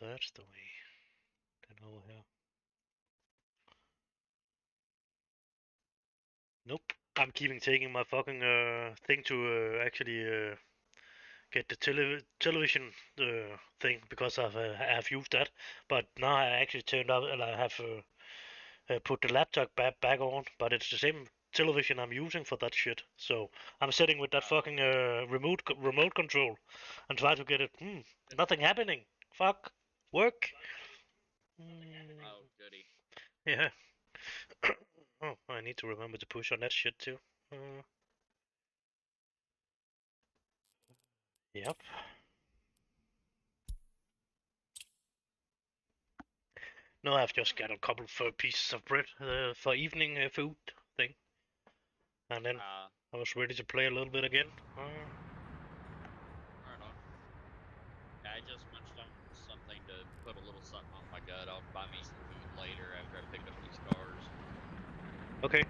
That's the way. Then over here. Nope. I'm keeping taking my fucking thing to actually get the television thing because I have used that. But now I actually turned out and I have put the laptop back on. But it's the same television I'm using for that shit. So I'm sitting with that fucking remote control and try to get it. Nothing happening. Fuck. Work. Oh, goody. Yeah. Oh, I need to remember to push on that shit too. Yep. No, I've just got a couple of pieces of bread for evening food thing, and then I was ready to play a little bit again. Right on. I just munched on something to put a little something on my gut. I'll buy me some food later after I pick up these cars. Okay.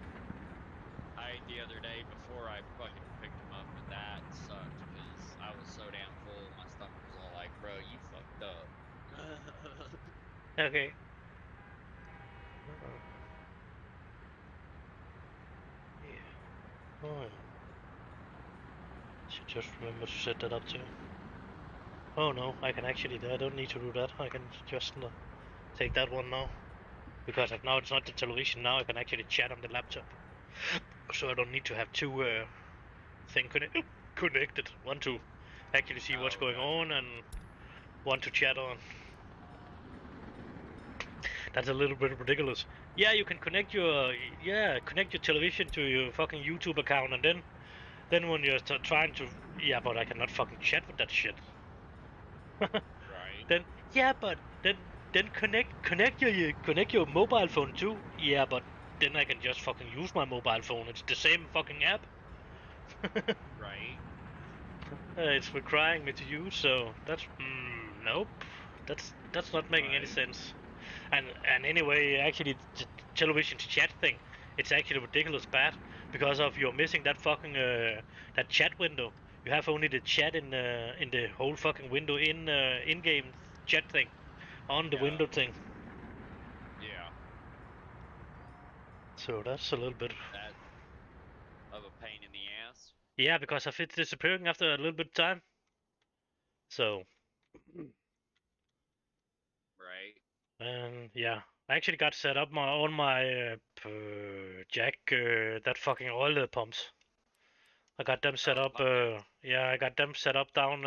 I ate the other day before I fucking picked them up, and that sucked because I was so damn full. My stomach was all like, "Bro, you fucked up." Okay. Yeah. Oh, yeah. Should just remember to set that up too. Oh no, I can actually. I don't need to do that. I can just take that one now because now it's not the television. Now I can actually chat on the laptop, so I don't need to have two thing connected. One to actually see what's going on and one to chat on. That's a little bit ridiculous. Yeah, you can connect your television to your fucking YouTube account, and then when you're trying to but I cannot fucking chat with that shit. Right. Then but then connect your mobile phone too. Yeah, but then I can just fucking use my mobile phone. It's the same fucking app. Right. It's requiring me to use, so that's nope. That's not making any Right. sense. And anyway, actually, the television chat thing, it's actually ridiculous bad because of you're missing that fucking that chat window. You have only the chat in the whole fucking window in game chat thing on the Yeah. window thing. Yeah. So that's a little bit. That of a pain in the ass. Yeah, because of it disappearing after a little bit of time. So Right. and yeah, I actually got set up on my jack that fucking oil pumps. I got them set up. Pump jacks. I got them set up down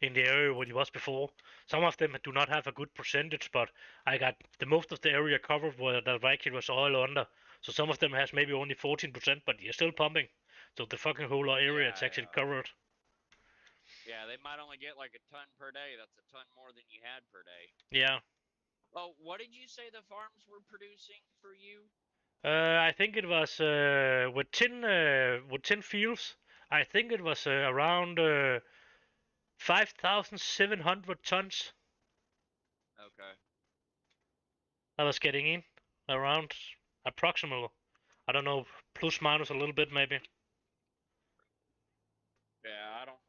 in the area where it was before. Some of them do not have a good percentage, but I got the most of the area covered where the actually was oil under. So some of them has maybe only 14%, but you're still pumping. So the fucking whole area Yeah. it's actually covered. Yeah. They might only get like a ton per day. That's a ton more than you had per day. Yeah. Oh, what did you say the farms were producing for you? I think it was with 10 fields. I think it was around 5,700 tons Okay. I was getting in around approximately. I don't know, plus minus a little bit maybe. Yeah, I don't.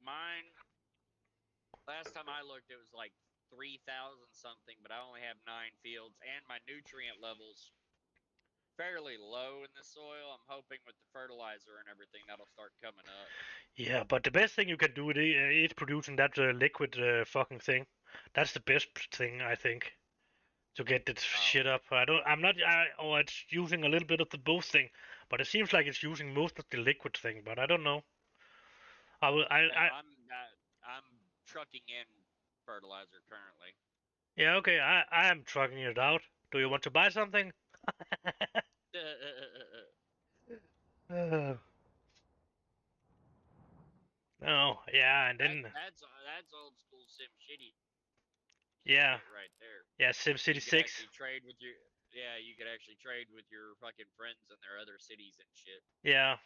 Mine, last time I looked, it was like 3,000 something, but I only have 9 fields, and my nutrient levels fairly low in the soil. I'm hoping with the fertilizer and everything that'll start coming up. Yeah, but the best thing you can do is producing that liquid fucking thing. That's the best thing I think to get that shit up. I don't. I'm not. Or it's using a little bit of the both thing, but it seems like it's using most of the liquid thing. But I don't know. I will. Yeah, I'm trucking in fertilizer currently. Yeah. Okay. I am trucking it out. Do you want to buy something? Oh, yeah, and That then that's old school Sim Shitty yeah, shit right there. yeah, SimCity You could 6. actually trade with your you could actually trade with your fucking friends in their other cities and shit. Yeah.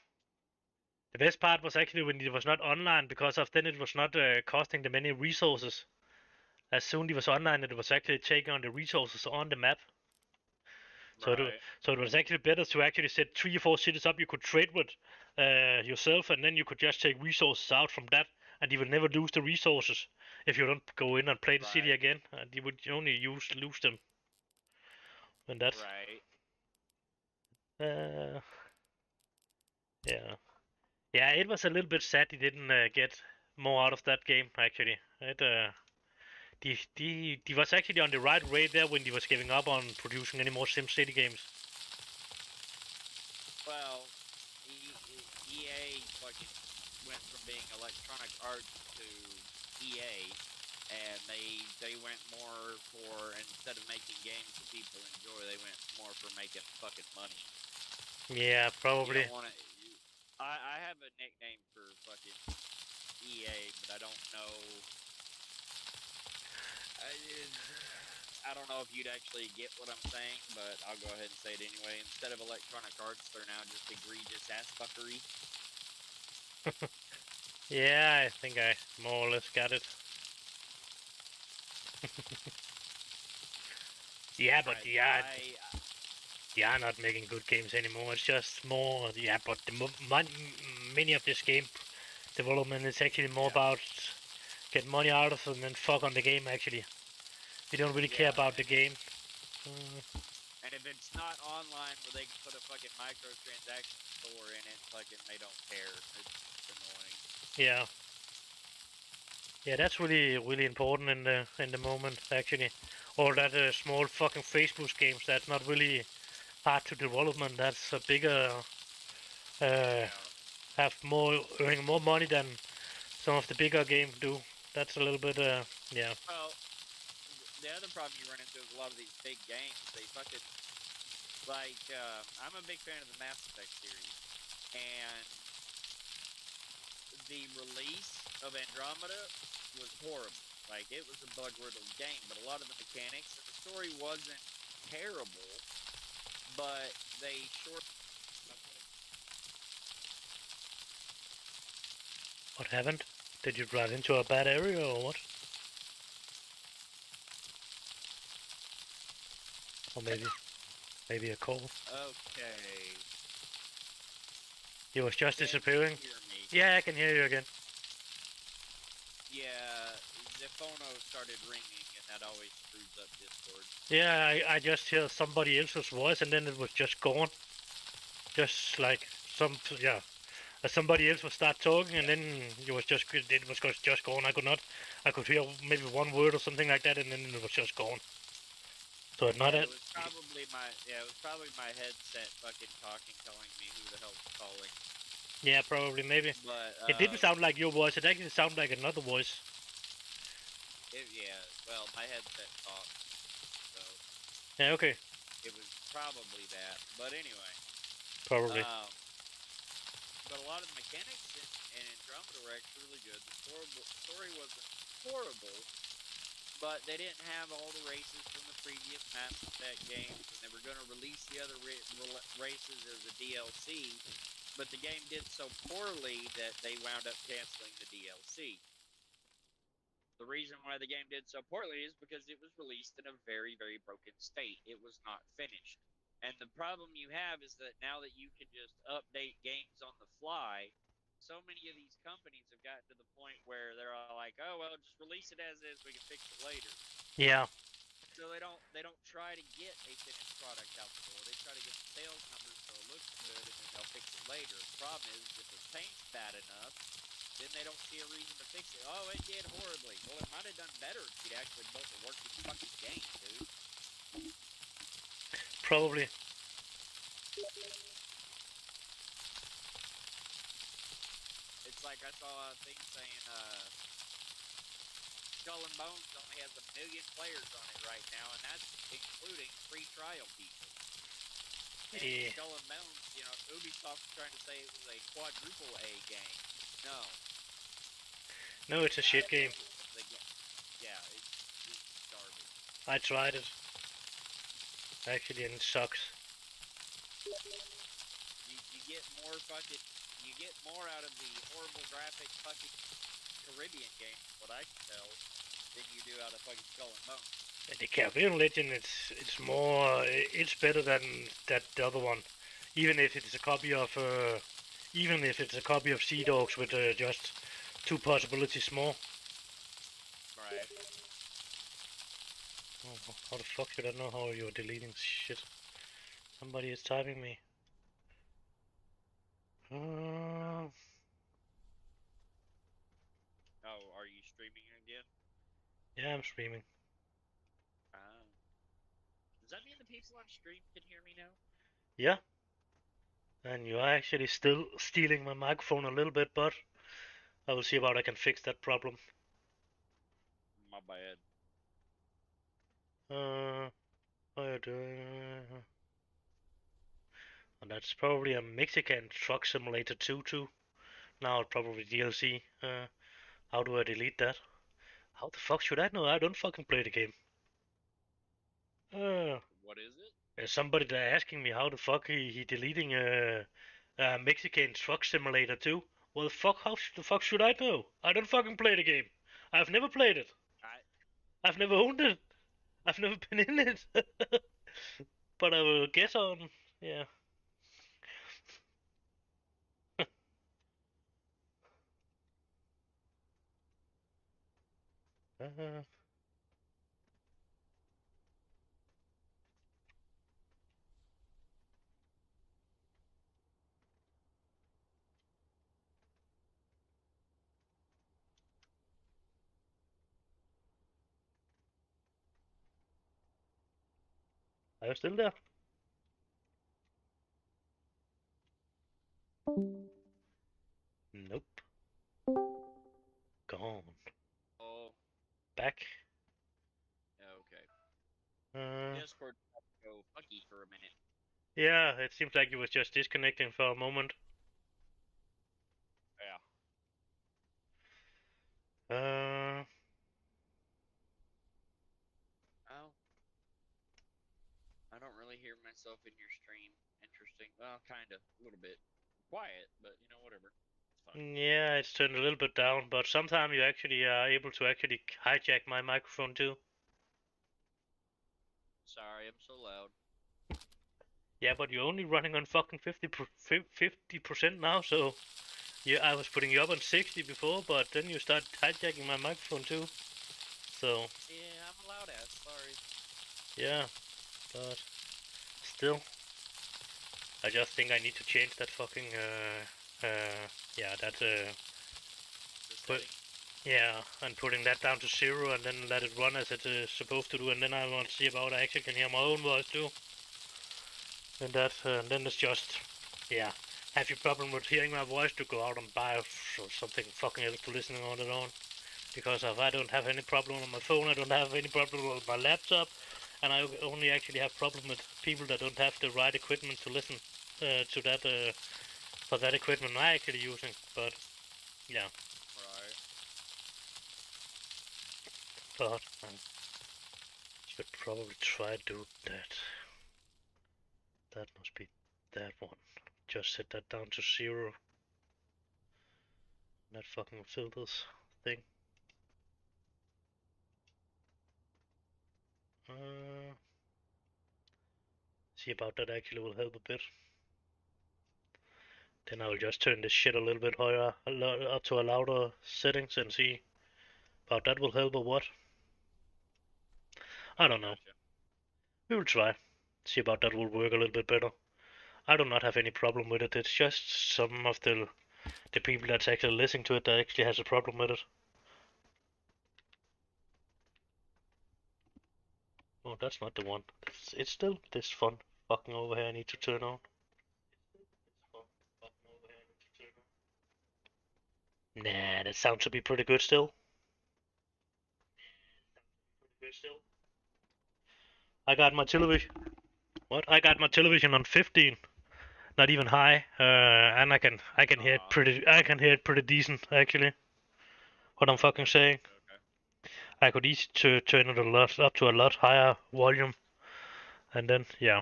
The best part was actually when it was not online because of then it was not costing them any resources. As soon as it was online, it was actually taking on the resources on the map. Right. So it was actually better to actually set 3 or 4 cities up you could trade with yourself, and then you could just take resources out from that, and you will never lose the resources. if you don't go in and play the city Right. again, you would only lose them. When that's Right. uh, yeah, yeah, it was a little bit sad he didn't get more out of that game. Actually, he was actually on the right way there when he was giving up on producing any more SimCity games. Well, EA fucking went from being Electronic Arts to EA, and they went more for, instead of making games that people enjoy, they went more for making fucking money. Yeah, You probably. don't want to. I have a nickname for fucking EA, but I don't know. I don't know if you'd actually get what I'm saying, but I'll go ahead and say it anyway. Instead of Electronic Arts, they're now just egregious ass fuckery. Yeah, I think I more or less got it. Yeah, but they are not making good games anymore. It's just more, yeah, but many of this game development is actually more about get money out of them and fuck on the game, actually. We don't really care about the game. And if it's not online where they can put a fucking microtransaction store in it, fucking they don't care. It's annoying. Yeah. Yeah, that's really important in the moment, actually. Or that small fucking Facebook games that's not really hard to development. That's a bigger have more earning more money than some of the bigger games do. That's a little bit yeah. Well, the other problem you run into is a lot of these big games. They fucking like. I'm a big fan of the Mass Effect series, and the release of Andromeda was horrible. Like, it was a bug-riddled game, but a lot of the mechanics and the story wasn't terrible, but they What happened? Did you drive into a bad area or what? Or maybe a call. Okay. He was just Can disappearing. you hear me? Yeah, I can hear you again. Yeah, the phono started ringing, and that always screws up Discord. Yeah, I just hear somebody else's voice and then it was just gone. Just like somebody else would start talking and then it was just gone. I could hear maybe one word or something like that and then it was just gone. So it's not it was probably my headset fucking talking, telling me who the hell's calling. Yeah, probably, maybe. But It didn't sound like your voice. It actually sounded like another voice. well, my headset talks, so Yeah, okay. it was probably that. But anyway. Probably. But a lot of the mechanics in Andromeda were actually really good. The story wasn't horrible, but they didn't have all the races from the previous Mass Effect games, and they were going to release the other races as a DLC, but the game did so poorly that they wound up canceling the DLC. The reason why the game did so poorly is because it was released in a very, very broken state. It was not finished. And the problem you have is that now that you can just update games on the fly, so many of these companies have gotten to the point where they're all like, "Oh well, just release it as is. We can fix it later." Yeah. So they don't try to get a finished product out the door. They try to get the sales numbers so it looks good, and then they'll fix it later. The problem is if the paint's bad enough, then they don't see a reason to fix it. Oh, it did horribly. Well, it might have done better if you'd actually built a working fucking game, dude. Probably. It's like I saw a thing saying, Skull and Bones only has 1 million players on it right now, and that's including free trial people. And Yeah. Skull and Bones, Ubisoft was trying to say it was a quadruple A game. No. No, it's a shit game. Yeah, it's garbage. I tried it. Actually, and it sucks. You get more out of the horrible graphic fucking Caribbean game, what I can tell, than you do out of fucking Skull and Bones. And the Caribbean Legend, it's better than the other one, even if it's a copy of Sea Dogs with just 2 possibilities more. Right. Oh, how the fuck should I know how you're deleting shit? Somebody is typing me. Oh, are you streaming again? Yeah, I'm streaming. Does that mean the people on stream can hear me now? Yeah. And you are actually still stealing my microphone a little bit, but I will see about I can fix that problem. My bad. What are you doing? And that's probably a Mexican Truck Simulator 2 too. Now it's probably DLC. How do I delete that? How the fuck should I know? I don't fucking play the game. What is it? There's somebody that asking me how the fuck he deleting a Mexican Truck Simulator 2. Well, fuck, how the fuck should I know? I don't fucking play the game. I've never played it. I've never owned it. I've never been in it. But I will guess on, yeah. Are you still there? Nope. Gone. Oh. Back. Okay. Discord had to go fucky for a minute. Yeah, it seems like you was just disconnecting for a moment. Yeah. Oh. I don't really hear myself in your stream. Interesting. Well, kinda. A little bit. Quiet, but you know, whatever. It's fine. Yeah, it's turned a little bit down, but sometimes you actually are able to actually hijack my microphone too. Sorry, I'm so loud. Yeah, but you're only running on fucking 50% now, so yeah, I was putting you up on 60 before, but then you start hijacking my microphone too. So yeah, I'm a loud ass. Sorry. Yeah, but still, I just think I need to change that fucking yeah, that but yeah, and putting that down to 0 and then let it run as it is supposed to do, and then I want to see about I actually can hear my own voice too. And that, then it's just, yeah. Have you problem with hearing my voice, to go out and buy something fucking else to listen on it on? Because if I don't have any problem on my phone, I don't have any problem with my laptop, and I only actually have problem with people that don't have the right equipment to listen to that for that equipment I'm actually using. But yeah. Right. But I should probably try to do that. That must be that one. Just set that down to 0. That fucking filters thing. See about that actually will help a bit. Then I will just turn this shit a little bit higher, up to a louder settings and see about that will help or what. I don't know. We will try. See about that will work a little bit better. I do not have any problem with it. It's just some of the people that's actually listening to it that actually has a problem with it. Oh, that's not the one. It's still this fun fucking over here I need to turn on. Nah, that sounds to be pretty good still. I got my television. What? I got my television on 15, not even high, and I can hear it pretty decent actually. What I'm fucking saying. Okay. I could easily turn it up to a lot higher volume, and then yeah.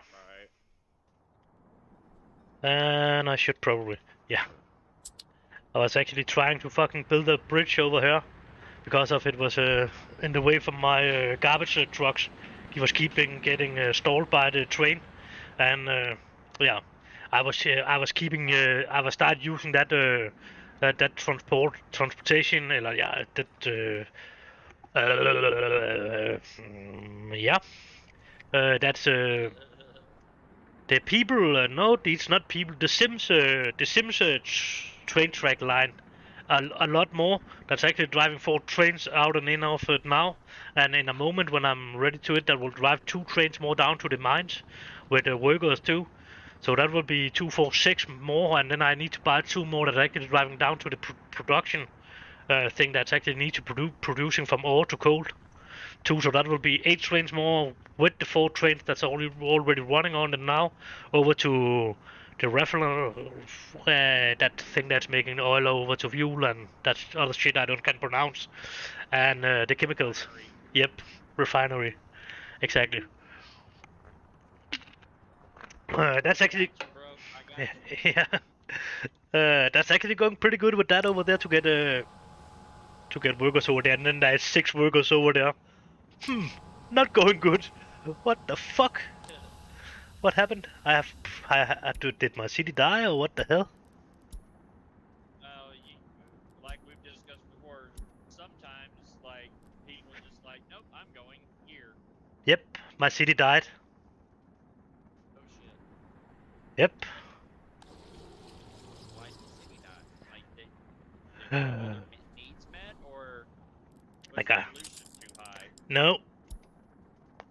Right. And I should probably, yeah. I was actually trying to fucking build a bridge over here because of it was in the way from my garbage trucks. He was getting stalled by the train, and yeah, I was start using that that transportation, yeah, that Yeah. That's the people. No, it's not people. The Sims train track line. A lot more. That's actually driving 4 trains out and in of it now. And in a moment when I'm ready to it, that will drive 2 trains more down to the mines with the workers too. So that will be 2, 4, 6 more, and then I need to buy 2 more that are actually driving down to the production thing that's actually need to producing from ore to coal too. So that will be 8 trains more with the 4 trains that's already running on it now over to the refiner, that thing that's making oil over to fuel and that other shit I don't can pronounce, and the chemicals. Refinery. Yep, refinery. Exactly. That's I actually got you, bro. I got you. yeah. That's actually going pretty good with that over there to get workers over there, and then there's 6 workers over there. Not going good. What the fuck? What happened? Did my city die or what the hell? Well, like we've discussed before, sometimes like people just like, nope, I'm going here. Yep, my city died. Oh shit. Yep. Why did the city die? Like, did all their needs met, or was Like the pollution too high? no,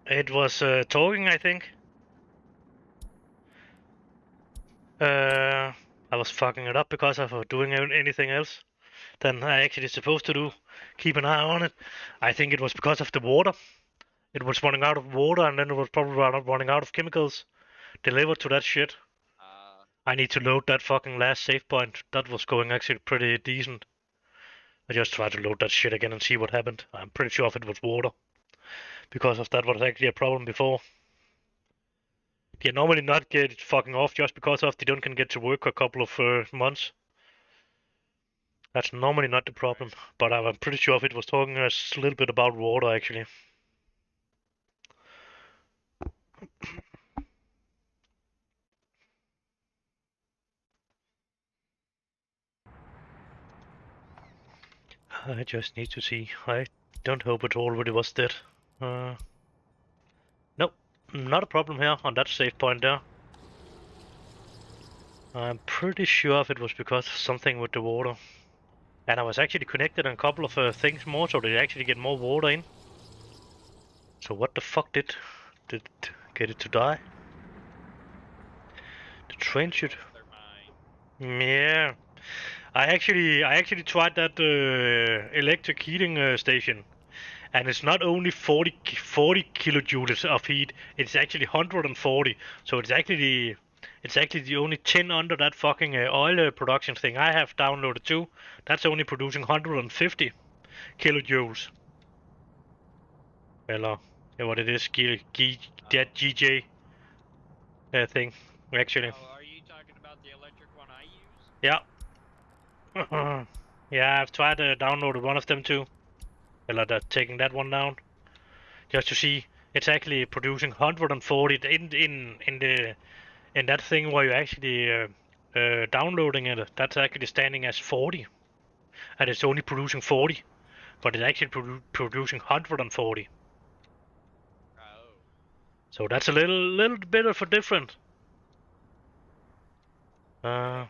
it was talking. I think. I was fucking it up because of doing anything else than I actually supposed to do. Keep an eye on it. I think it was because of the water. It was running out of water, and then it was probably running out of chemicals delivered to that shit. I need to load that fucking last save point. That was going actually pretty decent. I just tried to load that shit again and see what happened. I'm pretty sure if it was water, because of that was actually a problem before. They normally not get fucking off just because of they don't can get to work a couple of months. That's normally not the problem, but I'm pretty sure if it was talking a little bit about water actually. I just need to see. I don't hope it already was dead. Nope, not a problem here on that save point there. I'm pretty sure if it was because of something with the water. And I was actually connected on a couple of things more, so they actually get more water in. So what the fuck did get it to die? The train should. Yeah, I actually tried that electric heating station, and it's not only 40 kilojoules of heat, it's actually 140. So it's actually the only 10 under that fucking oil production thing I have downloaded too. That's only producing 150 kilojoules. Eller what it is, that GJ thing actually. Oh, are you talking about the electric one I use? Yeah. Yeah, I've tried to download one of them too. Taking that one down just to see. It's actually producing 140 in that thing where you're actually downloading it. That's actually standing as 40, and it's only producing 40, but it's actually producing 140. Oh. So that's a little bit of a difference. Uh,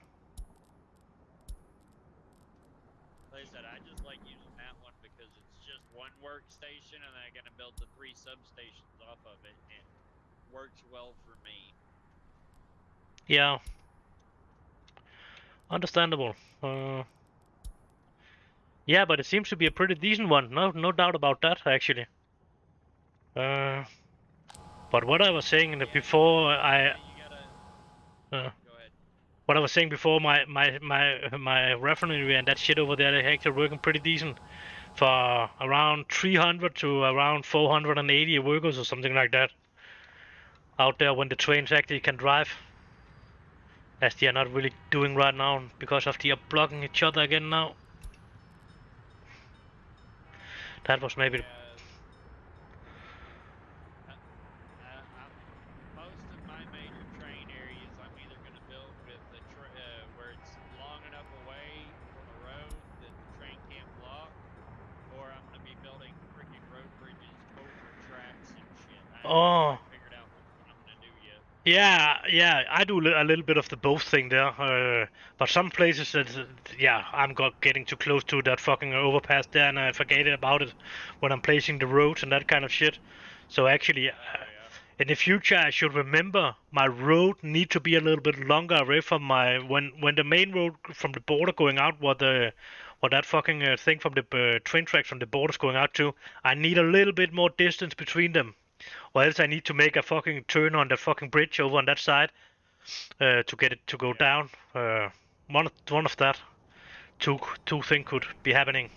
Like I said, I just like using that one because it's just one workstation, and I'm gonna build the 3 substations off of it, and works well for me. yeah, understandable. Yeah, but it seems to be a pretty decent one. No doubt about that, actually. But what I was saying before, You gotta. Go ahead. what I was saying before, my refinery and that shit over there, they're actually working pretty decent for around 300 to around 480 workers or something like that out there when the trains actually can drive. As they are not really doing right now because of they are blocking each other again now. That was maybe. Most of my major train areas, I'm either going to build with where it's long enough away from a road that the train can't block, or I'm going to be building freaking Oh. quite figured out what I'm gonna do yet. Yeah, I do a little bit of the both thing there. But some places that, yeah, I'm getting too close to that fucking overpass there, and I forget about it when I'm placing the roads and that kind of shit. So actually, Oh yeah. in the future, I should remember my road need to be a little bit longer away from my when the main road from the border going out, what that fucking thing from the train tracks from the borders going out to, I need a little bit more distance between them, or else I need to make a fucking turn on the fucking bridge over on that side to get it to go down. One of that two thing could be happening.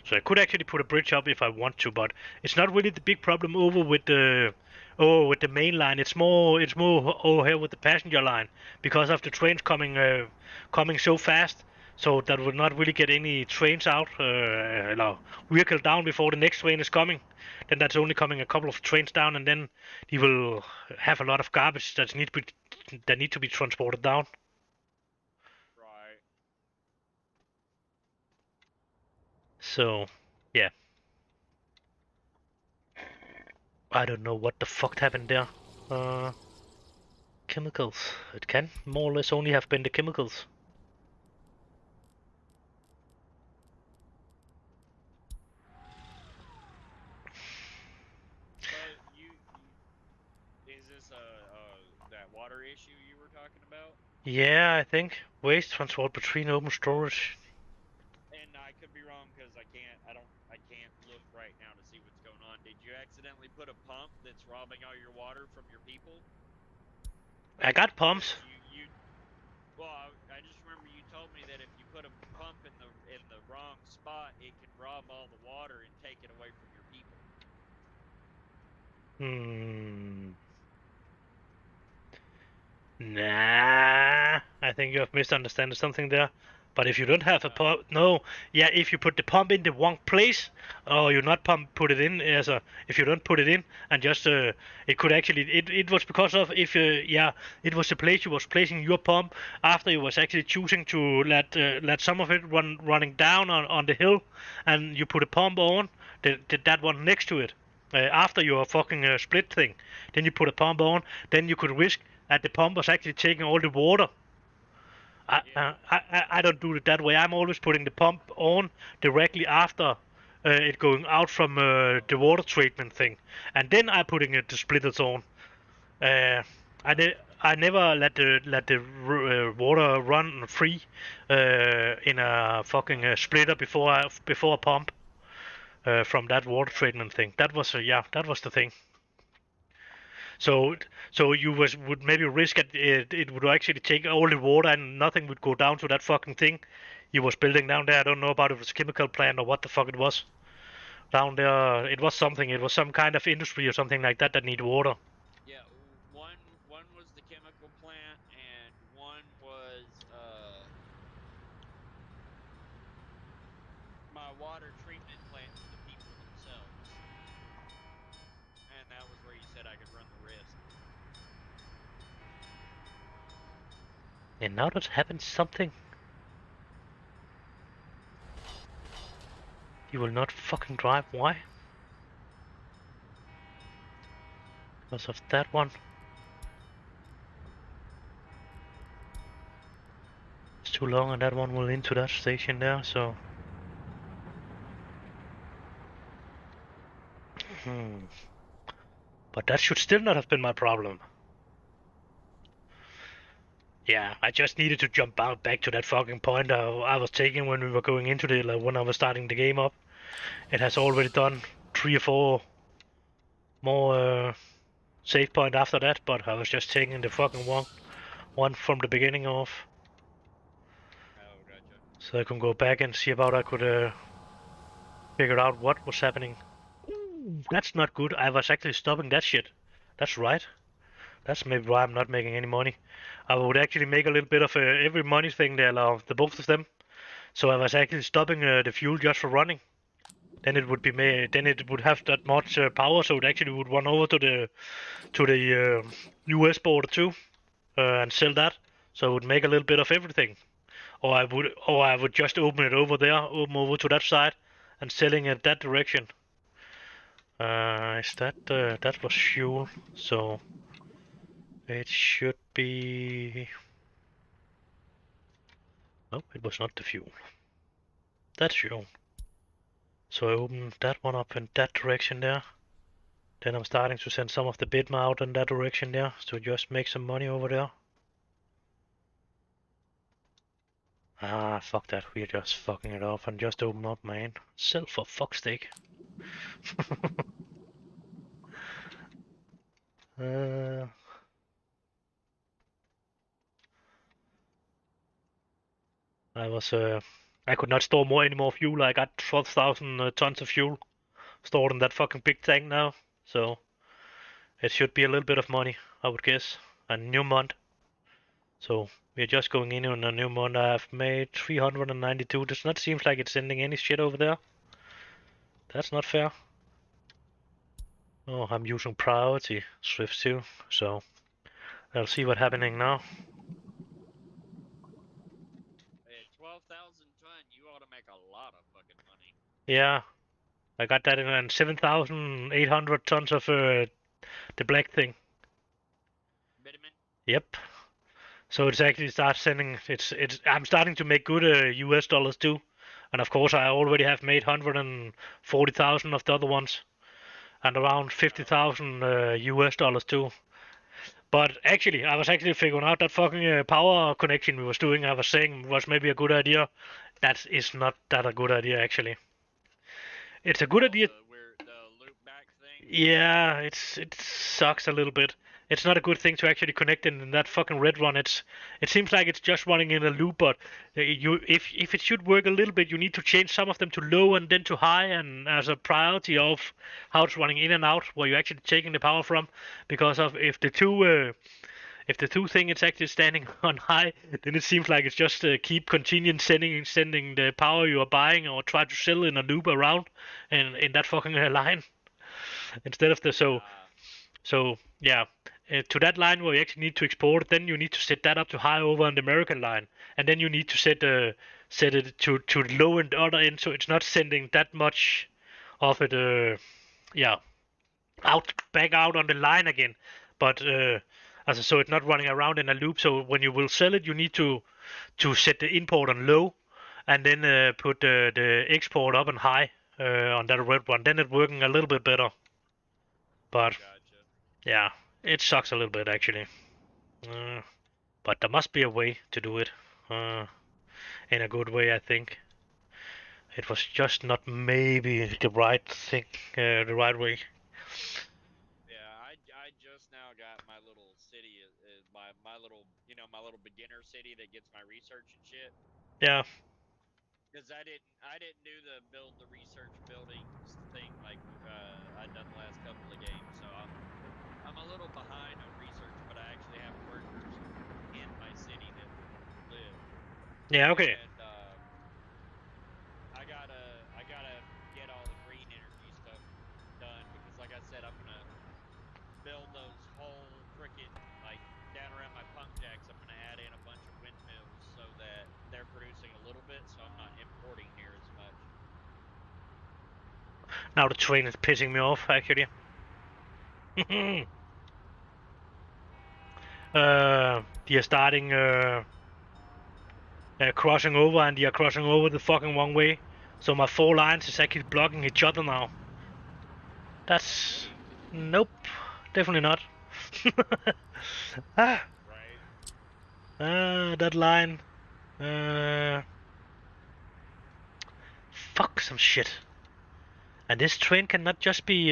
So I could actually put a bridge up if I want to, but it's not really the big problem over with the main line. It's more over here with the passenger line because of the trains coming so fast. So that will not really get any trains out, no, vehicle down before the next train is coming. Then that's only coming a couple of trains down, and then he will have a lot of garbage that need to be transported down. Right. So, yeah, I don't know what the fuck happened there. Chemicals. It can more or less only have been the chemicals. But is this that water issue you were talking about? Yeah, I think waste transport between open storage. And I could be wrong because I can't look right now to see what's going on. Did you accidentally put a pump that's robbing all your water from your people? I got pumps. Well, I just remember you told me that if you put a pump in the wrong spot, it can rob all the water and take it away from your people. Nah, I think you have misunderstood something there. But if you don't have a pump, no, yeah, if you put the pump in the wrong place, or you not put it in as a, if you don't put it in and just, it could actually, it was because of if, yeah, it was the place you was placing your pump after you was actually choosing to let some of it running down on the hill, and you put a pump on that one next to it. After your fucking split thing, then you put a pump on, then you could risk that the pump was actually taking all the water. I don't do it that way. I'm always putting the pump on directly after it going out from the water treatment thing, and then I putting the splitters on. Uh, I never let the water run free in a fucking splitter before a pump from that water treatment thing. That was yeah, that was the thing. So you would maybe risk it would actually take all the water and nothing would go down to that fucking thing you was building down there. I don't know about if it was a chemical plant or what the fuck it was down there. It was something. It was some kind of industry or something like that need water. Yeah, one was the chemical plant, and one was my water treatment plant for the people themselves, and that was where you said I could run the risk. And now that happens something. You will not fucking drive. Why? Because of that one. It's too long and that one will into that station there, so... But that should still not have been my problem. Yeah, I just needed to jump out back to that fucking point I was taking when we were going into the, like, when I was starting the game up. It has already done 3 or 4 more save point after that, but I was just taking the fucking one from the beginning off. Oh, gotcha. So I can go back and see about I could figure out what was happening. Ooh, that's not good. I was actually stopping that shit. That's right. That's maybe why I'm not making any money. I would actually make a little bit of every money thing there, the both of them. So I was actually stopping the fuel just for running. Then it would be then it would have that much power, so it actually would run over to the US border too, and sell that. So it would make a little bit of everything. Or I would just open it over there, open over to that side, and selling it that direction. Is that that was fuel, so it should be. No, it was not the fuel. That's fuel. So I open that one up in that direction there. Then I'm starting to send some of the Bitma out in that direction there, to just make some money over there. Ah, fuck that. We're just fucking it off and just open up, man. Sell for fuck's sake. I could not store any more fuel. I got 12,000 tons of fuel stored in that fucking big tank now. So it should be a little bit of money, I would guess. A new month. So we're just going in on a new month. I've made 392. Does not seem like it's sending any shit over there. That's not fair. Oh, I'm using priority Swift too, so I'll see what's happening now. At 12,000 ton, you ought to make a lot of fucking money. Yeah, I got that in 7,800 tons of the black thing. Bitumen? Yep. So it's actually start sending. I'm starting to make good US dollars too, and of course I already have made 140,000 of the other ones, and around 50,000 US dollars too. But actually, I was actually figuring out that fucking power connection we was doing. I was saying was maybe a good idea. That is not that a good idea actually. It's a good idea. The loop back thing? Yeah, it sucks a little bit. It's not a good thing to actually connect in that fucking red run. It seems like it's just running in a loop, but if it should work a little bit, you need to change some of them to low and then to high, and as a priority of how it's running in and out, where you're actually taking the power from, because of if the two thing is actually standing on high, then it seems like it's just keep continuing sending the power you are buying or try to sell in a loop around and in that fucking line instead of the so yeah. To that line where you actually need to export it, then you need to set that up to high over on the American line, and then you need to set it to low and the other end, so it's not sending that much of it. Yeah, back out on the line again, but so it's not running around in a loop. So when you will sell it, you need to set the import on low, and then put the export up on high on that red one. Then it's working a little bit better. But gotcha. Yeah, it sucks a little bit actually. But there must be a way to do it. In a good way, I think. It was just not maybe the right thing, the right way. Yeah, I just now got my little city, my little, my little beginner city that gets my research and shit. Yeah. Because I didn't do the build the research buildings thing like I'd done the last couple of games, so I'm a little behind on research, but I actually have workers in my city that live. Yeah. Okay. And I gotta get all the green energy stuff done because, like I said, I'm gonna build those whole frickin' like down around my pump jacks. I'm gonna add in a bunch of windmills so that they're producing a little bit, so I'm not importing near as much. Now the train is pissing me off actually. They are starting crossing over, and they are crossing over the fucking wrong way. So my 4 lines is actually blocking each other now. That's... Nope. Definitely not. Right. That line. Fuck some shit. And this train cannot just be...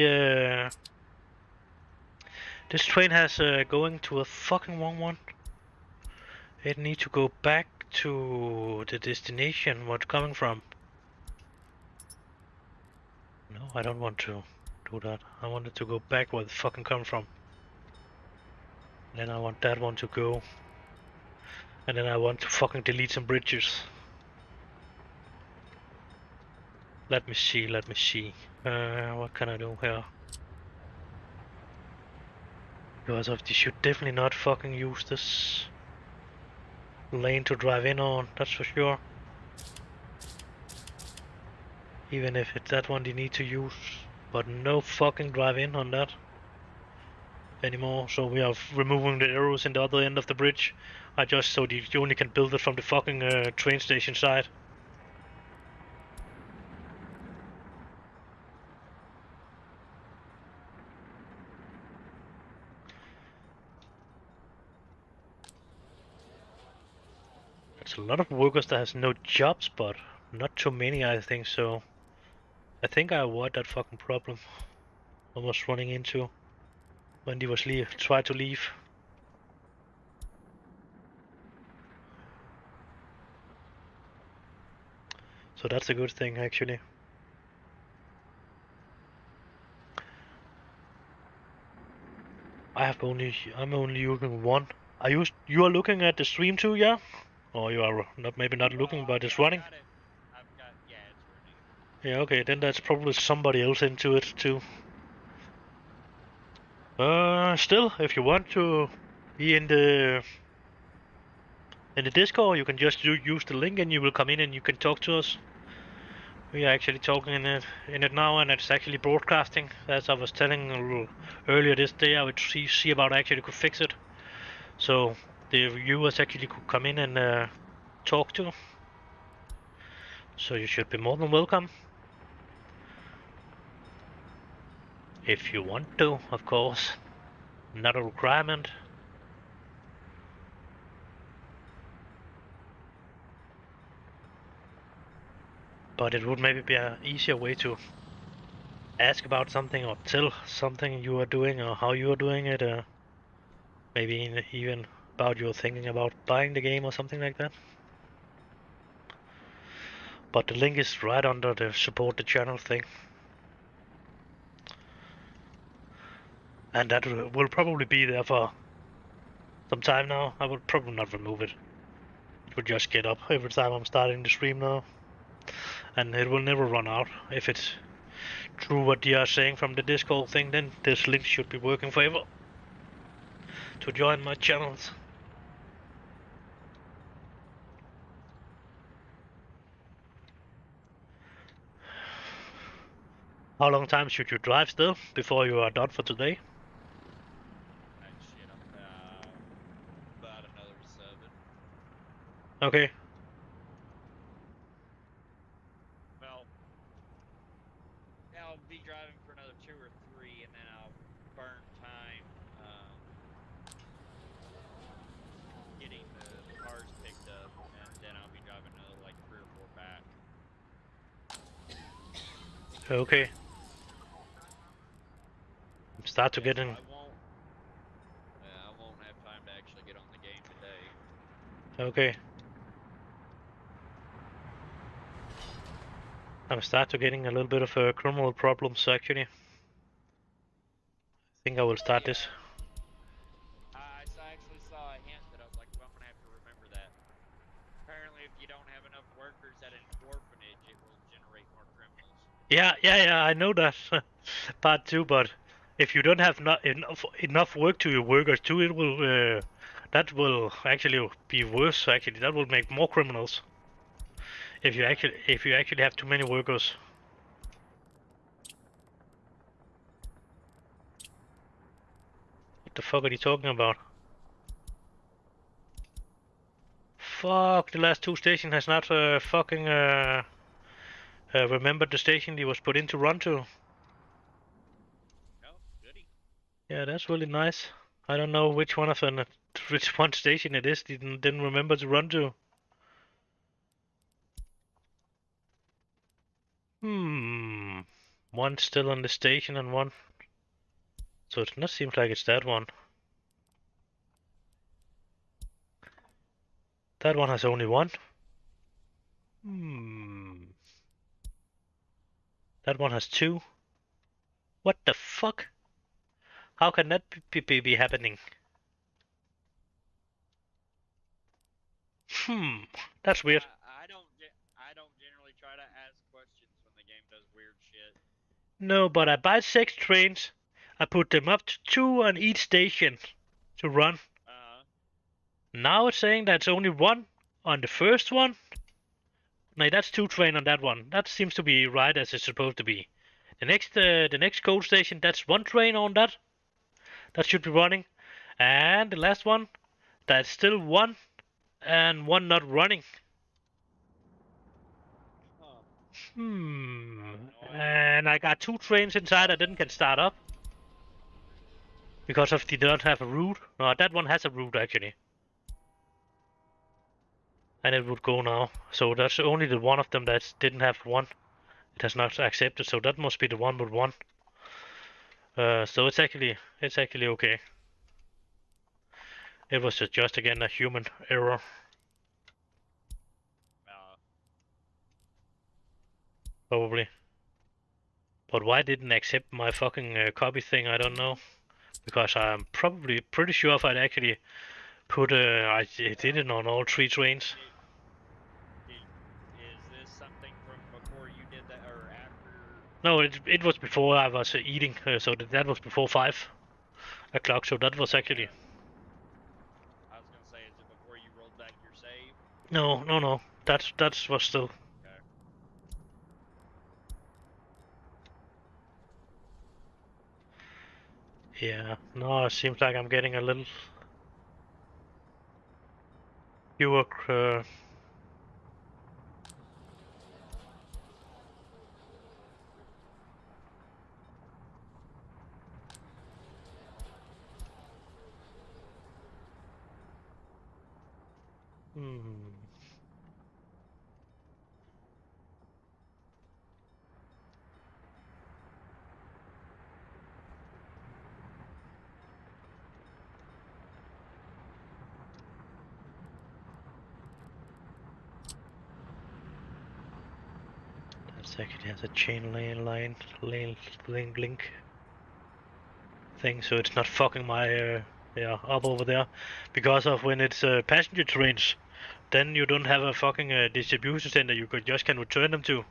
This train has going to a fucking wrong one. It needs to go back to the destination where it's coming from. No, I don't want to do that. I want it to go back where the fucking come from. Then I want that one to go. And then I want to fucking delete some bridges. Let me see. What can I do here? Because they should definitely not fucking use this lane to drive in on, that's for sure. Even if it's that one they need to use. But no fucking drive in on that anymore, so we are removing the arrows in the other end of the bridge. I just so you only can build it from the fucking train station side. There's a lot of workers that has no jobs, but not too many, I think, so I think I avoid that fucking problem I was running into when he was tried to leave. So that's a good thing, actually. I'm only using one. You are looking at the stream too, yeah? Or you are not maybe not looking, but it's running. Yeah, it's running. Yeah, okay, then that's probably somebody else into it too. Still, if you want to be in the Discord, you can just use the link and you will come in and you can talk to us. We are actually talking in it now, and it's actually broadcasting. As I was telling earlier this day, I would see about actually could fix it, so the viewers actually could come in and talk to. So you should be more than welcome. If you want to, of course. Not a requirement. But it would maybe be an easier way to ask about something or tell something you are doing or how you are doing it. Maybe even about your thinking about buying the game or something like that. But the link is right under the support the channel thing. And that will probably be there for some time now. I will probably not remove it. It will just get up every time I'm starting the stream now. And it will never run out. If it's true what you are saying from the Discord thing, then this link should be working forever to join my channels. How long time should you drive still before you are done for today? Shit, about another 7. Okay. Well, I'll be driving for another 2 or 3, and then I'll burn time getting the cars picked up, and then I'll be driving another like 3 or 4 back. Okay. Start to get in. I won't have time to actually get on the game today. Okay. I'm start to getting a little bit of criminal problems actually. I think I will start this. I actually saw a hint that I was like, well, I'm gonna have to remember that. Apparently, if you don't have enough workers at an orphanage, it will generate more criminals. Yeah, I know that part too, but if you don't have enough work to your workers too, it will that will actually be worse. Actually, that will make more criminals. If you actually have too many workers. What the fuck are you talking about? Fuck, the last 2 stations has not fucking remembered the station he was put in to run to. Oh, goody. Yeah, that's really nice. I don't know which one of them, which one station it is didn't remember to run to. One still on the station and one. So it not seems like it's that one. That one has only one. That one has 2. What the fuck? How can that be happening? That's weird. I don't generally try to ask questions when the game does weird shit. No, but I buy 6 trains. I put them up to 2 on each station to run. Now it's saying that's only 1 on the first one. No, that's 2 train on that one. That seems to be right as it's supposed to be. The next coal station, that's one train on that. That should be running. And the last one, that's still one and one not running. And I got 2 trains inside that didn't get start up. Because of they don't have a route. No, that one has a route actually. And it would go now. So that's only the one of them that didn't have one. It has not accepted, so that must be the one with one. So it's actually okay. It was just again a human error. Probably. But why didn't accept my fucking copy thing, I don't know. Because I'm probably pretty sure if I'd actually put I did it on all 3 trains. Is this something from before you did that, or after? No, it was before I was eating, so that was before 5 o'clock, so that was actually... I was gonna say, is it before you rolled back your save? No. That was still... Yeah, no, it seems like I'm getting a little fewer That's actually has a chain lane link thing, so it's not fucking my yeah, up over there. Because of when it's passenger trains, then you don't have a fucking distribution center you just can return them to.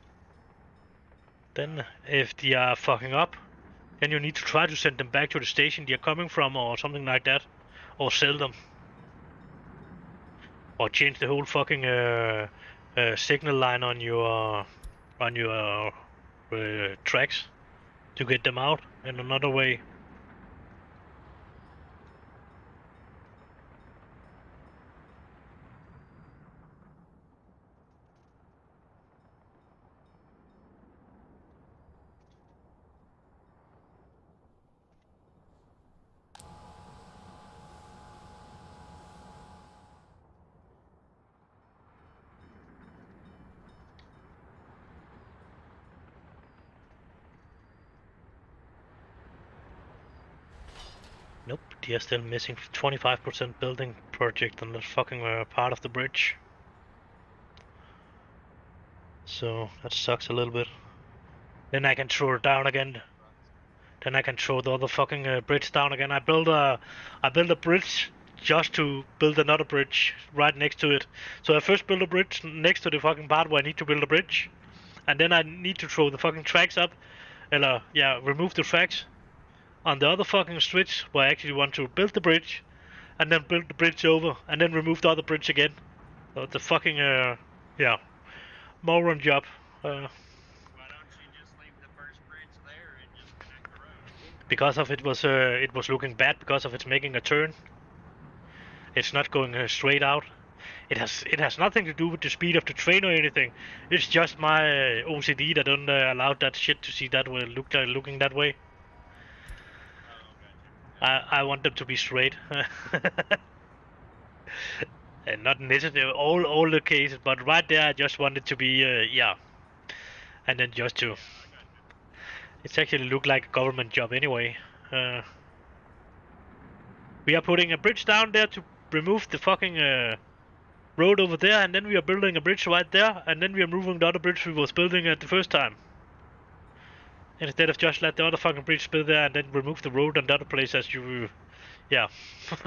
Then if they are fucking up, then you need to try to send them back to the station they are coming from or something like that. Or sell them. Or change the whole fucking signal line on your tracks to get them out in another way. Nope, they are still missing 25% building project on that fucking part of the bridge. So that sucks a little bit. Then I can throw it down again. Then I can throw the other fucking bridge down again. I build a bridge just to build another bridge right next to it. So I first build a bridge next to the fucking part where I need to build a bridge. And then I need to throw the fucking tracks up. Yeah, remove the tracks on the other fucking switch where I actually want to build the bridge, and then build the bridge over, and then remove the other bridge again. So it's a fucking yeah, moron job. Why don't you just leave the first bridge there and just connect the road? Because of it was looking bad because of it's making a turn. It's not going straight out. It has nothing to do with the speed of the train or anything. It's just my OCD that don't allow that shit to see that way, looking that way. I want them to be straight. And not necessarily all the cases, but right there I just want it to be, yeah. And then just to... It's actually look like a government job anyway. We are putting a bridge down there to remove the fucking road over there, and then we are building a bridge right there, and then we are moving the other bridge we was building at the first time. Instead of just let the other fucking bridge be there and then remove the road and the other place as you... Yeah. And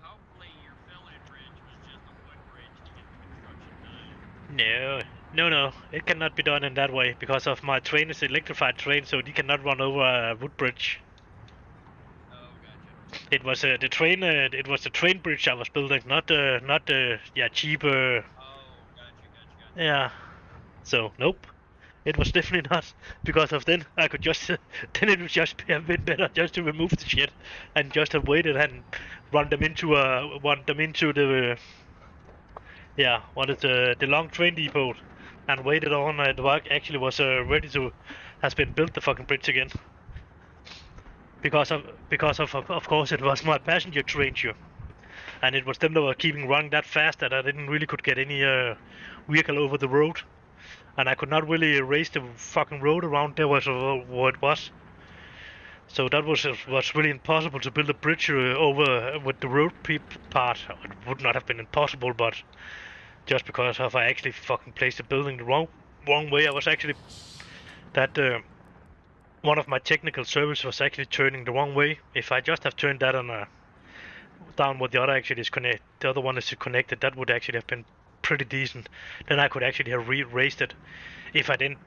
hopefully your fill-in bridge was just a wood bridge to get the construction done. No. It cannot be done in that way because of my train is electrified train, so they cannot run over a wood bridge. Oh, gotcha. It was the train. It was the train bridge I was building, not the yeah cheap. Oh, gotcha. Yeah. So nope. It was definitely not, because of then I could just then it would just be a bit better just to remove the shit and just have waited and run them into the what is the long train depot and waited on the work actually was ready to has been built the fucking bridge again because of course it was my passenger train sure. And it was them that were keeping running that fast that I didn't really could get any vehicle over the road, and I could not really raise the fucking road around there was what it was. So that was really impossible to build a bridge over with the road part. It would not have been impossible, but just because of I actually fucking placed the building the wrong way, I was actually that one of my technical service was actually turning the wrong way. If I just have turned that on a down what the other actually is connected, the other one is connected, that would actually have been pretty decent. Then I could actually have raised it. If I didn't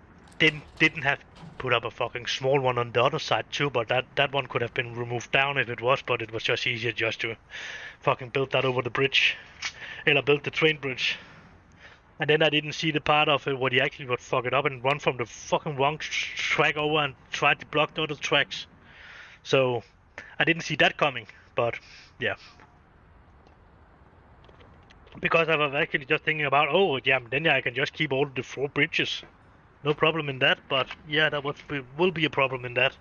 have put up a fucking small one on the other side too, but that one could have been removed down if it was, but it was just easier just to fucking build that over the bridge, or build the train bridge. And then I didn't see the part of it where he actually would fuck it up and run from the fucking wrong track over and try to block the other tracks. So I didn't see that coming, but yeah. Because I was actually just thinking about, oh yeah, then I can just keep all the 4 bridges. No problem in that, but yeah, that will be a problem in that.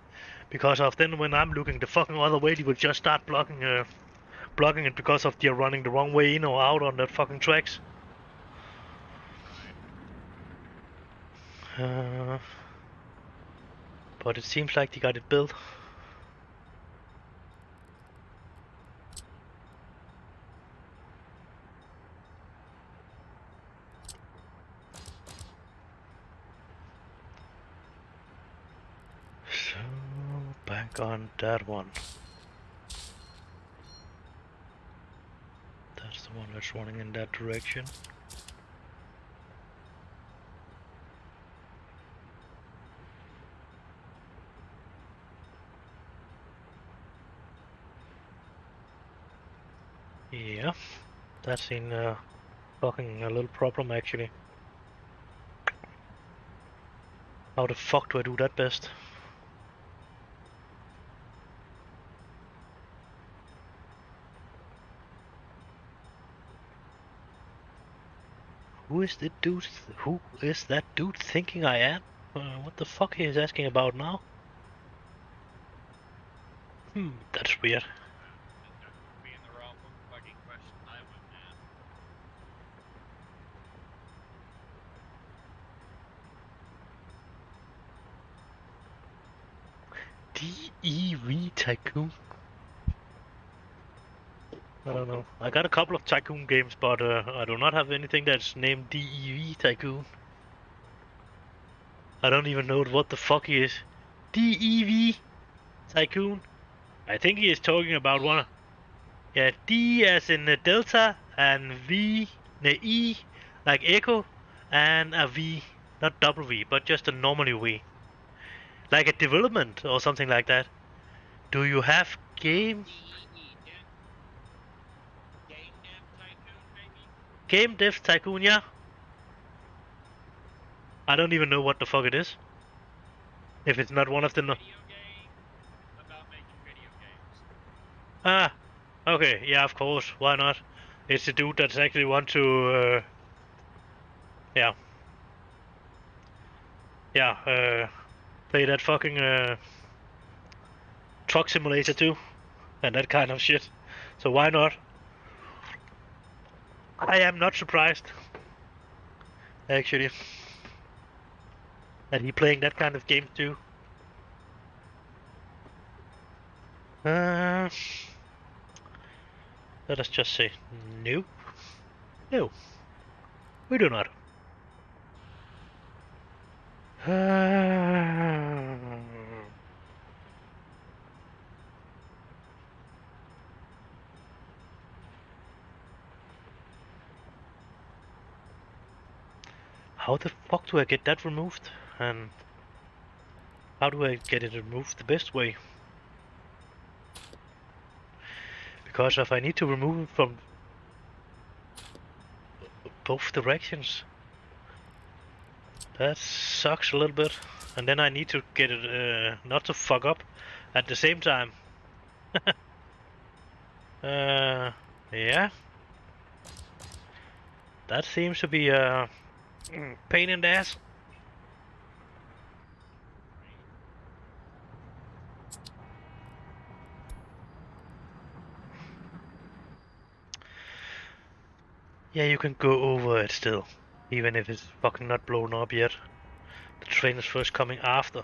Because of then when I'm looking the fucking other way, they will just start blocking it because of they're running the wrong way in or out on that fucking tracks. But it seems like they got it built. So, back on that one. That's the one that's running in that direction. Yeah, that's in fucking a little problem actually. How the fuck do I do that best? Who is the dude? Who is that dude thinking I am? What the fuck he is asking about now? That's weird. Being the wrong fucking question I wouldn't ask. DEV Tycoon? I don't know. I got a couple of Tycoon games, but I do not have anything that's named DEV Tycoon. I don't even know what the fuck he is. DEV Tycoon? I think he is talking about one. Yeah, D as in Delta and V, E like Echo, and a V, not double V, but just a normal V. Like a development or something like that. Do you have game? Game Dev Tycoon, maybe? Game Dev Tycoon, yeah. I don't even know what the fuck it is. If it's not one of the... Video game about making video games. Ah, okay, yeah, of course, why not? It's the dude that's actually want to... yeah. Yeah, play that fucking truck simulator too, and that kind of shit. So why not? I am not surprised, actually, that he playing that kind of game too. Let us just say no. No, we do not. How the fuck do I get that removed? And how do I get it removed the best way? Because if I need to remove it from both directions, That sucks a little bit. And then I need to get it not to fuck up at the same time. Yeah. That seems to be a pain in the ass. Yeah, you can go over it still. Even if it's fucking not blown up yet. The train is first coming after.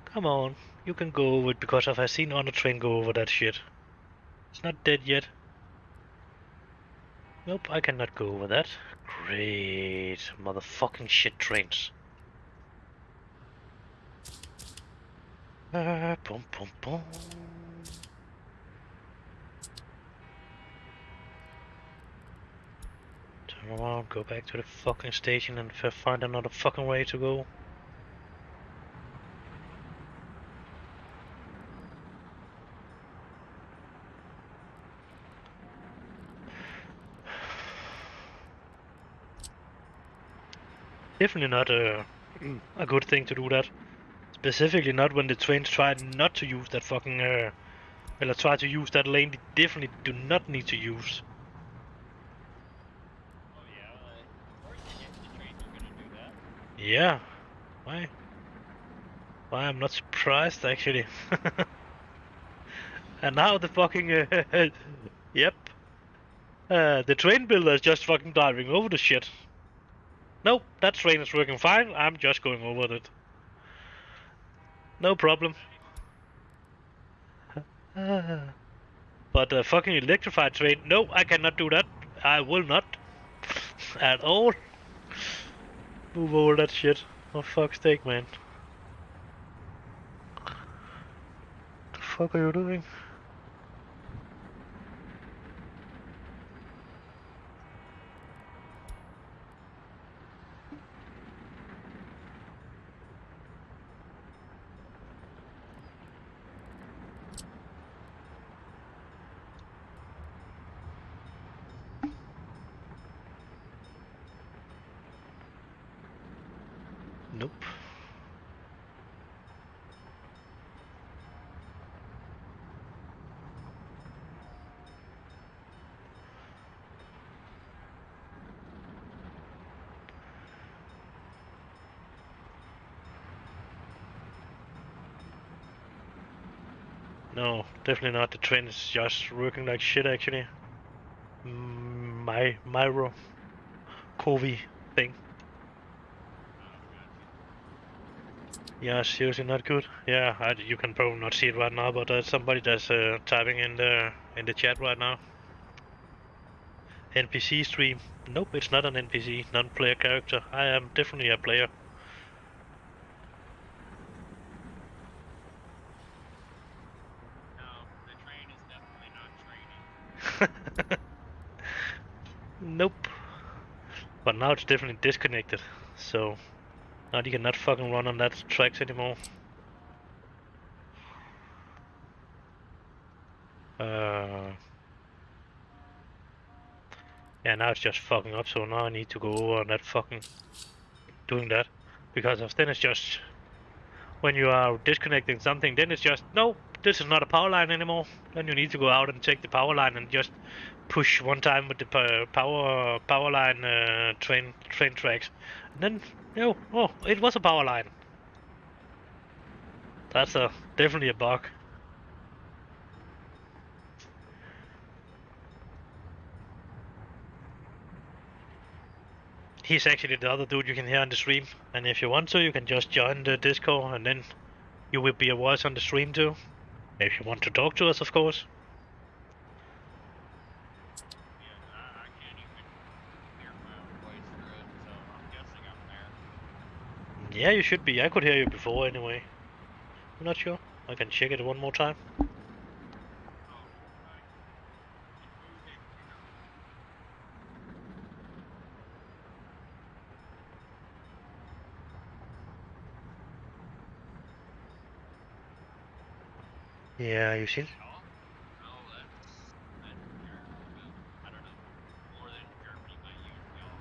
Come on, you can go over it because I've seen on the train go over that shit. It's not dead yet. Nope, I cannot go over that. Great motherfucking shit trains. Boom, boom, boom. Turn around, go back to the fucking station and find another fucking way to go. Definitely not a good thing to do that. Specifically not when the trains try not to use that fucking well, try to use that lane they definitely do not need to use. Oh yeah, of course the trains are gonna do that. Yeah. Why? Why I'm not surprised actually. And now the fucking yep. The train builder is just fucking driving over the shit. Nope, that train is working fine. I'm just going over it. No problem. But a fucking electrified train, no, I cannot do that. I will not. At all. Move over that shit. Oh fuck's sake, man. The fuck are you doing? Nope. No, definitely not. The train is just working like shit actually. My Myro Kovi thing. Yeah, seriously not good. Yeah, you can probably not see it right now, but there's somebody that's typing in the chat right now. NPC stream. Nope, it's not an NPC, non-player character. I am definitely a player. No, the train is definitely not training. Nope. But now it's definitely disconnected, so now you cannot fucking run on that tracks anymore. Yeah, now it's just fucking up, so now I need to go over on that fucking doing that. Because of then it's just when you are disconnecting something, then it's just no, this is not a power line anymore. Then you need to go out and take the power line and just push one time with the power line train tracks. And then oh, it was a power line. That's definitely a bug. He's actually the other dude you can hear on the stream, and if you want to, you can just join the Discord, and then you will be a voice on the stream too. If you want to talk to us, of course. Yeah, I can't even hear my own voice through it, so I'm guessing I'm there. Yeah, you should be. I could hear you before anyway. I'm not sure. I can check it one more time. Oh, right. It moved it quicker. Yeah, you see? Shaw? Oh, that's German. I don't know. More than Germany might use y'all.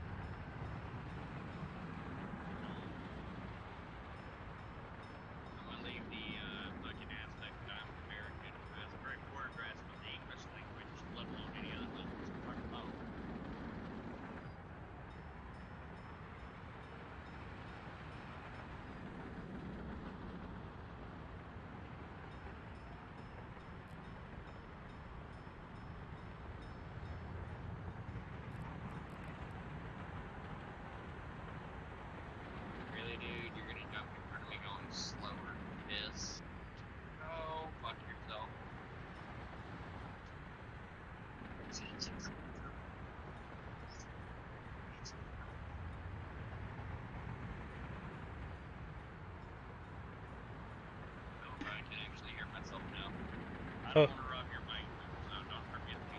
don't Oh. want to rub your maintenance, so don't forget me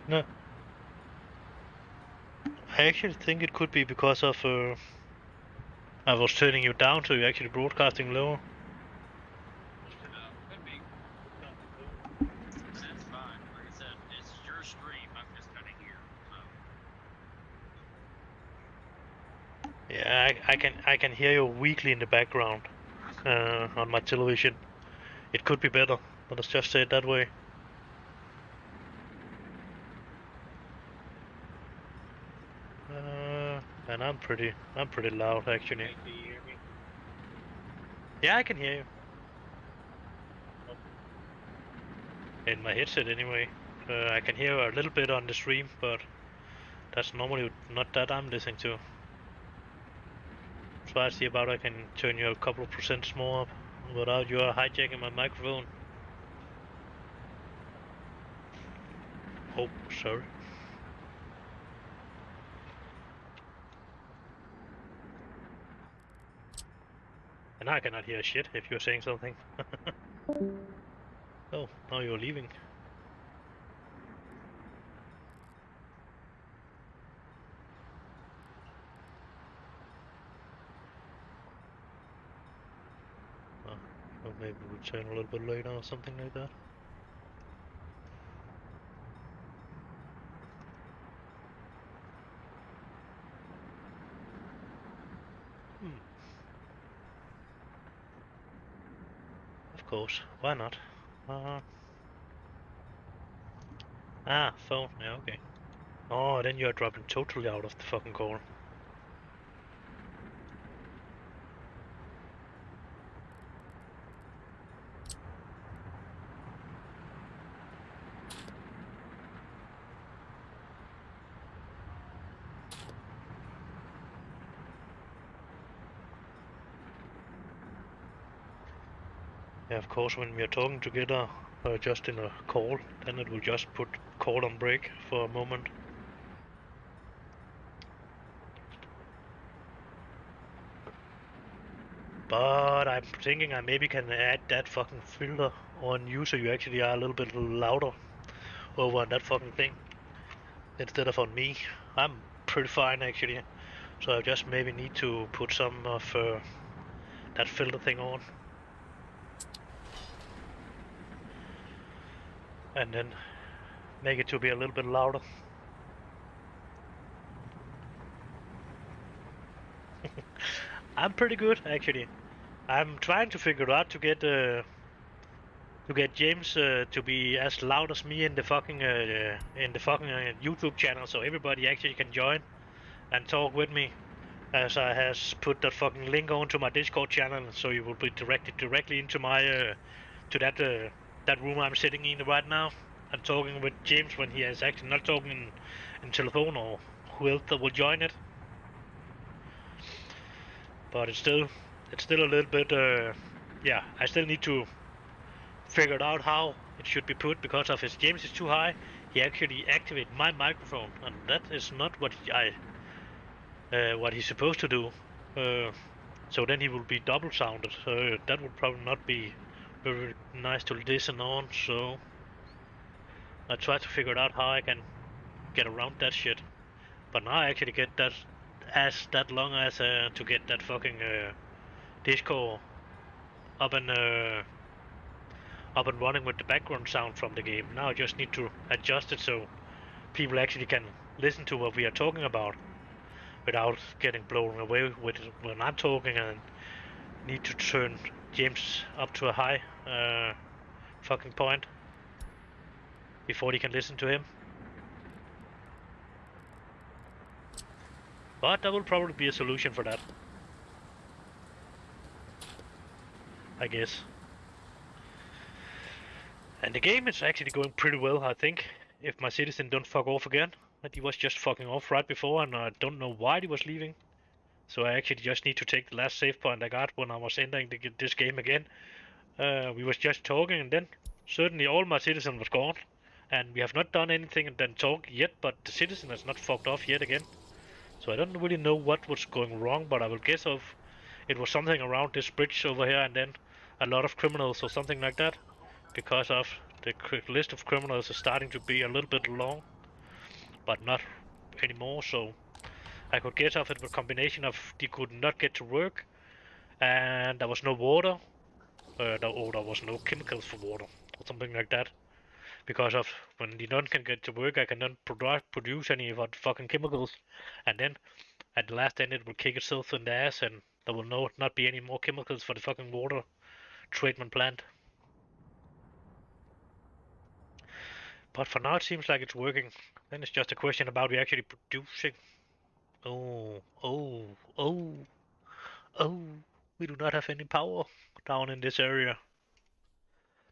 though. No. I actually think it could be because of I was turning you down, so you're actually broadcasting lower. Could be. That's fine. Like I said, it's your stream. I'm just kind of here, so. Yeah, I can hear you weakly in the background on my television. It could be better, but let's just say it that way. And I'm pretty loud actually. Hey, can you hear me? Yeah, I can hear you. In my headset anyway. I can hear a little bit on the stream, but that's normally not that I'm listening to. Try to see about I can turn you a couple of percent more up without you hijacking my microphone. Oh, sorry. And I cannot hear shit if you're saying something. Oh, now you're leaving. Or maybe we'll turn a little bit later or something like that. Of course, why not? Phone, yeah, okay. Oh, then you're dropping totally out of the fucking call. Yeah, of course, when we are talking together, just in a call, then it will just put call on break for a moment. But I'm thinking I maybe can add that fucking filter on you so you actually are a little bit louder over on that fucking thing instead of on me. I'm pretty fine actually, so I just maybe need to put some of that filter thing on. And then make it to be a little bit louder. I'm pretty good actually. I'm trying to figure out to get James to be as loud as me in the fucking YouTube channel, so everybody actually can join and talk with me. As I has put that fucking link onto my Discord channel, so you will be directed directly into my to that room I'm sitting in right now and talking with James when he is actually not talking in telephone or who else that will join it. But it's still a little bit yeah, I still need to figure out how it should be put because of his James is too high. He actually activated my microphone, and that is not what what he's supposed to do. So then he will be double sounded. That would probably not be very nice to listen on. So I try to figure out how I can get around that shit. But now I actually get that long as to get that fucking Discord up and running with the background sound from the game. Now I just need to adjust it so people actually can listen to what we are talking about without getting blown away with when I'm talking and need to turn James up to a high fucking point before he can listen to him. But there will probably be a solution for that, I guess. And the game is actually going pretty well, I think, if my citizen don't fuck off again. But he was just fucking off right before, and I don't know why he was leaving. So I actually just need to take the last save point I got when I was entering this game again. We was just talking, and then suddenly all my citizen was gone. And we have not done anything and then talk yet, but the citizen has not fucked off yet again. So I don't really know what was going wrong, but I will guess it was something around this bridge over here, and then a lot of criminals or something like that. because of the list of criminals is starting to be a little bit long, but not anymore. So I could guess off it with a combination of they could not get to work, and there was no water, or there was no chemicals for water, or something like that. Because of when the none can get to work, I cannot produce any of the fucking chemicals, and then at the last end it will kick itself in the ass, and there will not be any more chemicals for the fucking water treatment plant. But for now it seems like it's working. Then it's just a question about we actually producing. Oh, oh, oh, oh, we do not have any power down in this area.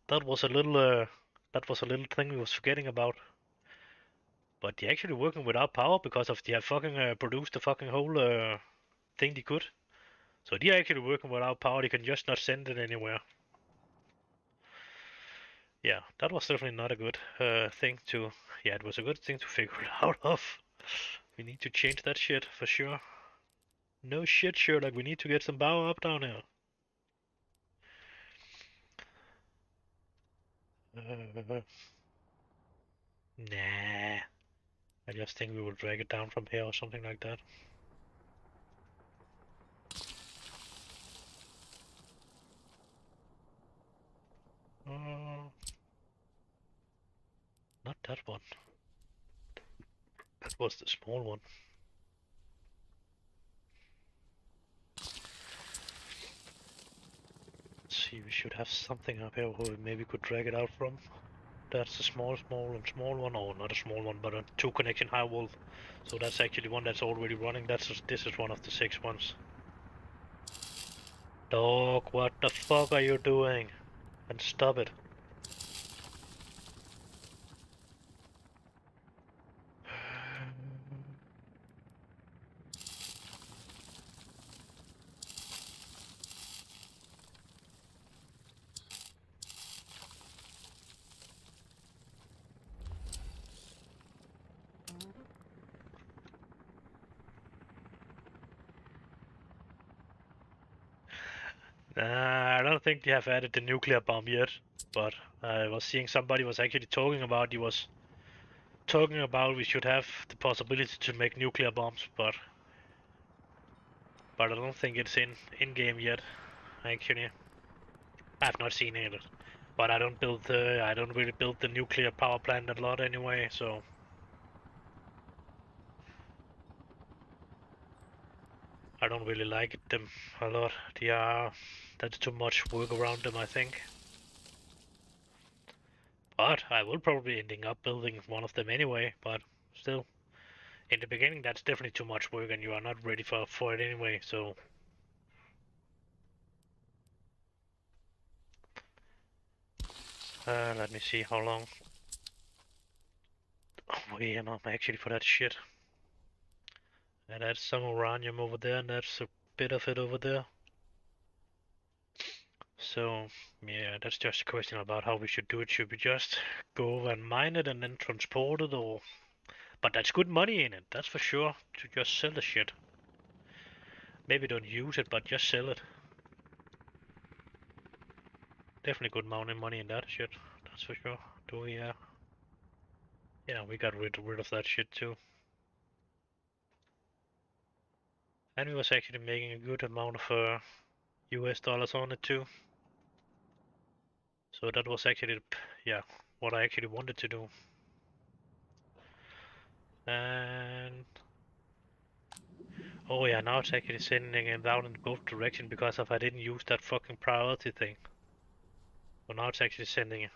That was a little, thing we was forgetting about. But they're actually working without power because of they have fucking produced the fucking whole thing they could. So they're actually working without power, they can just not send it anywhere. Yeah, that was definitely not a good thing to... Yeah, it was a good thing to figure it out of. We need to change that shit, for sure. No shit, Sherlock, we need to get some power up down here. Nah. I just think we will drag it down from here or something like that. Not that one. That was the small one. Let's see, we should have something up here where we maybe could drag it out from. That's a small one. Oh, not a small one, but a 2 connection high wall. So that's actually one that's already running. This is one of the 6 ones. Dog, what the fuck are you doing? And stop it. I don't think they have added the nuclear bomb yet, but I was seeing somebody was actually talking about we should have the possibility to make nuclear bombs, but I don't think it's in game yet. Actually, I've not seen it, but I don't really build the nuclear power plant a lot anyway, so. I don't really like them a lot. That's too much work around them, I think. But I will probably ending up building one of them anyway, but still. In the beginning that's definitely too much work and you are not ready for it anyway, so. Let me see how long. Oh, wait, I'm actually for that shit. And that's some uranium over there, and that's a bit of it over there. So, yeah, that's just a question about how we should do it. Should we just go over and mine it and then transport it, or... But that's good money in it, that's for sure, to just sell the shit. Maybe don't use it, but just sell it. Definitely good amount of money in that shit, that's for sure. Do we, yeah, we got rid of that shit too. And we was actually making a good amount of US dollars on it too. So that was actually, yeah, what I actually wanted to do. And oh yeah, now it's actually sending it down in both directions because of I didn't use that fucking priority thing. So now it's actually sending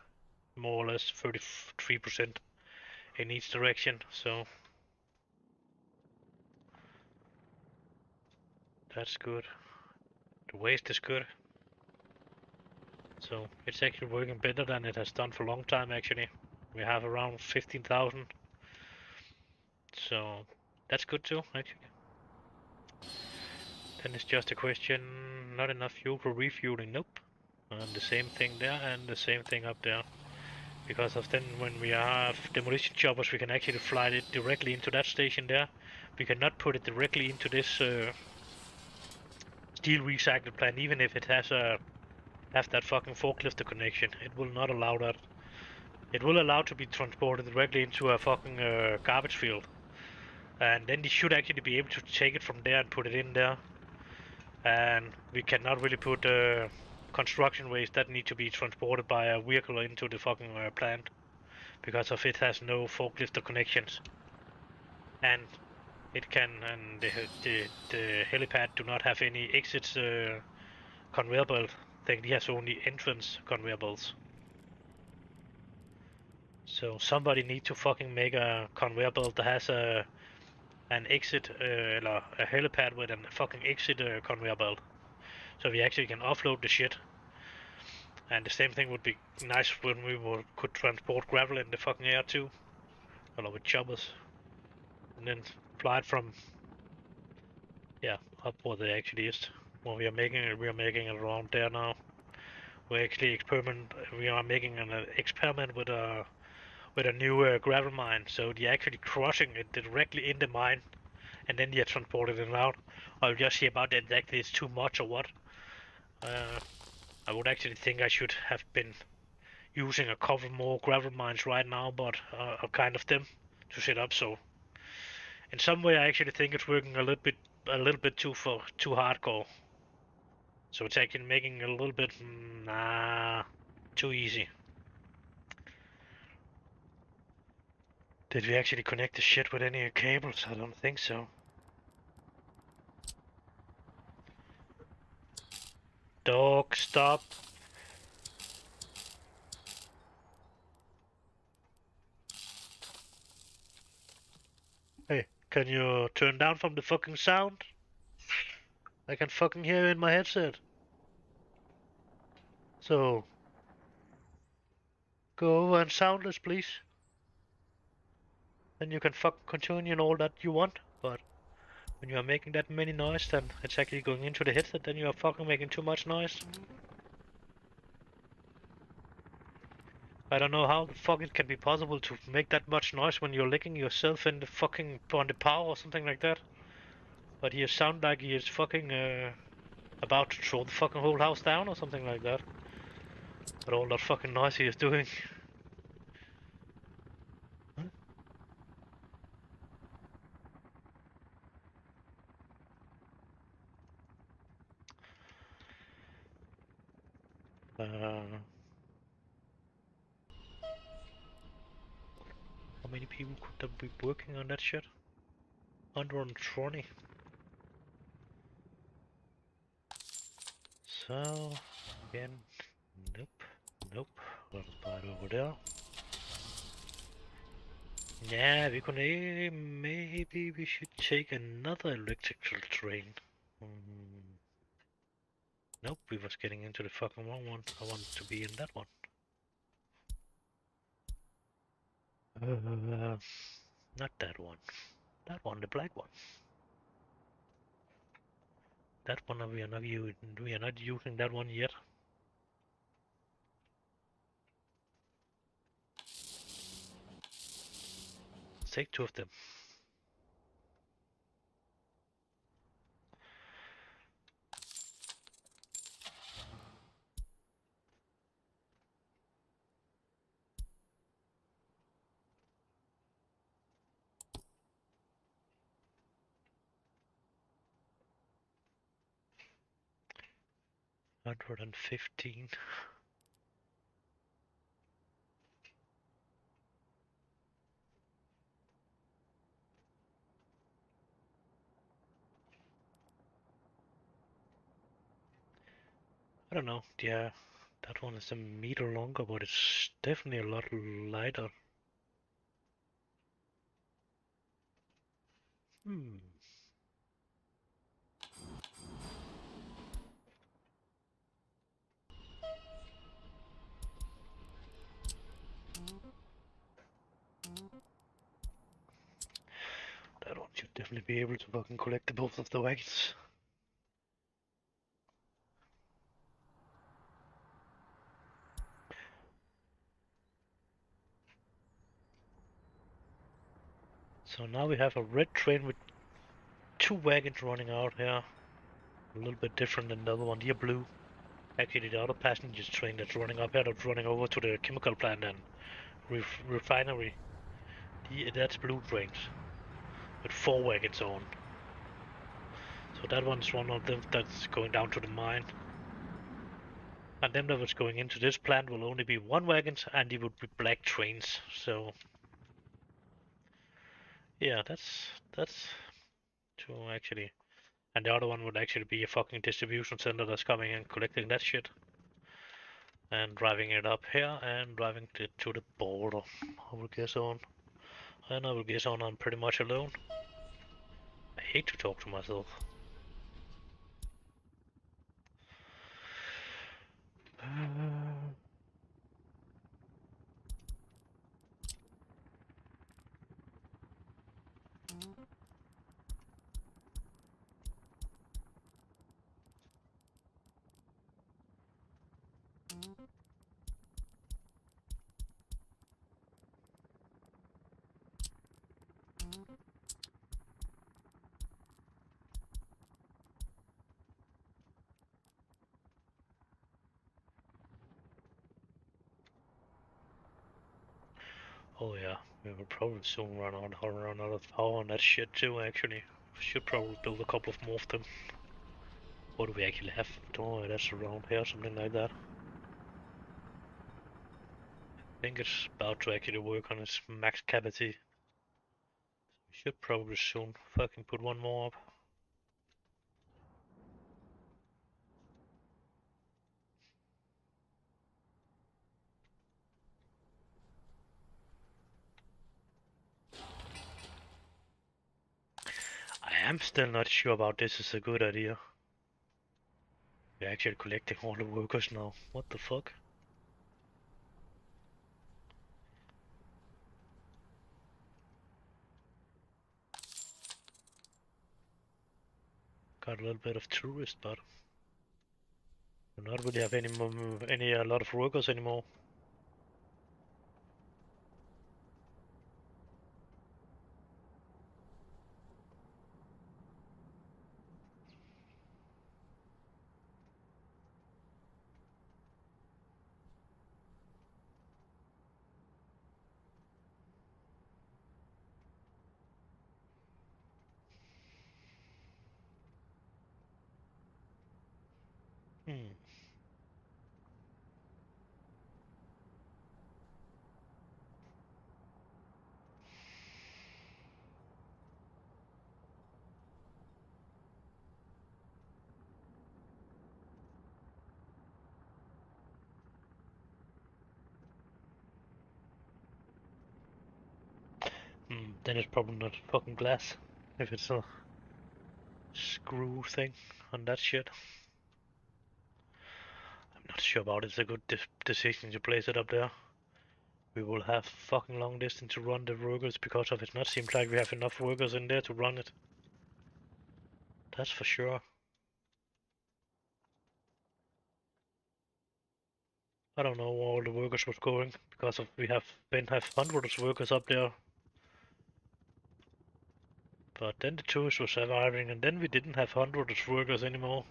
more or less 33% in each direction, so that's good. The waste is good. So it's actually working better than it has done for a long time actually. We have around 15,000. So that's good too actually. Then it's just a question, not enough fuel for refueling, nope. And the same thing there and the same thing up there. Because of then when we have demolition choppers we can actually fly it directly into that station there. We cannot put it directly into this steel recycling plant even if it has a have that fucking forklift connection. It will not allow that. It will allow to be transported directly into a fucking garbage field. And then they should actually be able to take it from there and put it in there. And we cannot really put construction waste that need to be transported by a vehicle into the fucking plant because of it has no forklift connections. And it can, and the helipad do not have any exits conveyor belt thing. It has only entrance conveyor belts. So somebody need to fucking make a conveyor belt that has an exit, or a helipad with a fucking exit conveyor belt. So we actually can offload the shit. And the same thing would be nice when we could transport gravel in the fucking air too. Or with choppers. And then fly it from, yeah, up where they actually is. When we are making it around there now. We are making an experiment with a new gravel mine. So they're actually crushing it directly in the mine, and then they're transporting it out. I'll just see about that exactly it's too much or what. I would actually think I should have been using a couple more gravel mines right now, but kind of them to set up. So in some way, I actually think it's working a little bit too hardcore. So it's actually making it a little bit too easy. Did we actually connect the shit with any cables? I don't think so. Dog, stop. Hey, can you turn down from the fucking sound? I can fucking hear you in my headset. So, go over and soundless, please. Then you can fucking continue and all that you want, but when you are making that many noise, then it's actually going into the headset, then you are fucking making too much noise. I don't know how the fuck it can be possible to make that much noise when you're licking yourself in the fucking on the power or something like that. But you sound like he is fucking about to throw the fucking whole house down or something like that. But all that fucking noise he is doing. How many people could there be working on that shit? 120. So, again, nope, nope. Let's buy it over there. Yeah, we could maybe we should take another electrical train. Nope, we was getting into the fucking wrong one. I want to be in that one. Not that one. That one, the black one. That one we are not using that one yet. Let's take two of them. $115. I don't know. Yeah, that one is a meter longer, but it's definitely a lot lighter. That one should definitely be able to fucking collect both of the wagons. So now we have a red train with two wagons running out here. A little bit different than the other one. Here blue. Actually, the other passenger train that's running up here, that's running over to the chemical plant and refinery. That's blue trains with 4 wagons on. So that one's one of them that's going down to the mine. And them that was going into this plant will only be 1 wagon, and it would be black trains. So yeah, that's two actually. And the other one would actually be a fucking distribution center that's coming and collecting that shit. And driving it up here and driving it to the border. I will guess on. And I will guess on I'm pretty much alone. I hate to talk to myself. Oh yeah, we will probably soon run out of power on that shit too. Actually, should probably build a couple of more of them. What do we actually have? Oh, that's around here, something like that. I think it's about to actually work on its max capacity. We should probably soon fucking put one more up. I am still not sure about this is a good idea. We're actually collecting all the workers now. What the fuck? Got a little bit of tourist, but we not really have any a lot of workers anymore. Hmm. Then it's probably not fucking glass. If it's a screw thing on that shit. I'm not sure about it's a good decision to place it up there. We will have fucking long distance to run the workers because of it. Not seems like we have enough workers in there to run it. That's for sure. I don't know where all the workers was going because of we have hundreds of workers up there. But then the tourists were surviving and then we didn't have hundreds of workers anymore.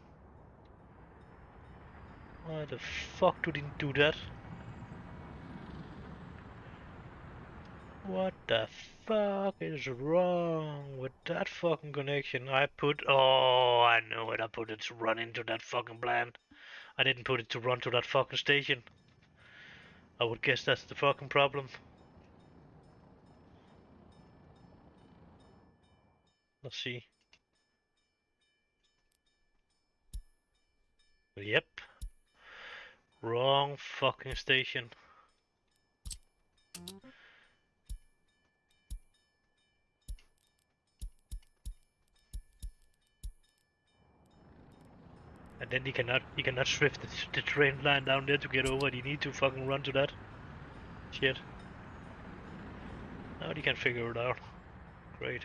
Why the fuck didn't do that? What the fuck is wrong with that fucking connection? Oh, I know it. I put it to run into that fucking plant. I didn't put it to run to that fucking station. I would guess that's the fucking problem. Let's see. Yep. Wrong fucking station. And then he cannot swift the train line down there to get over. You need to fucking run to that. Shit. Now he can figure it out. Great.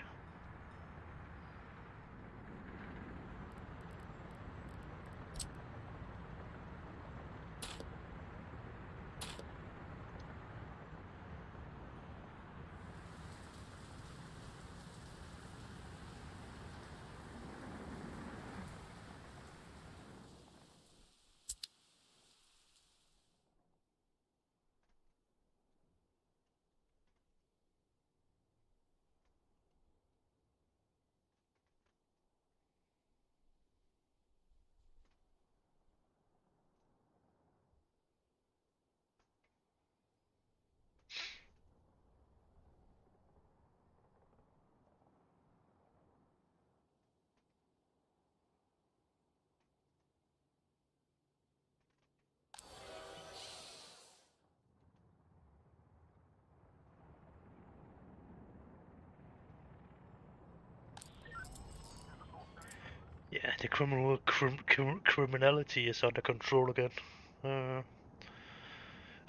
the criminality is under control again.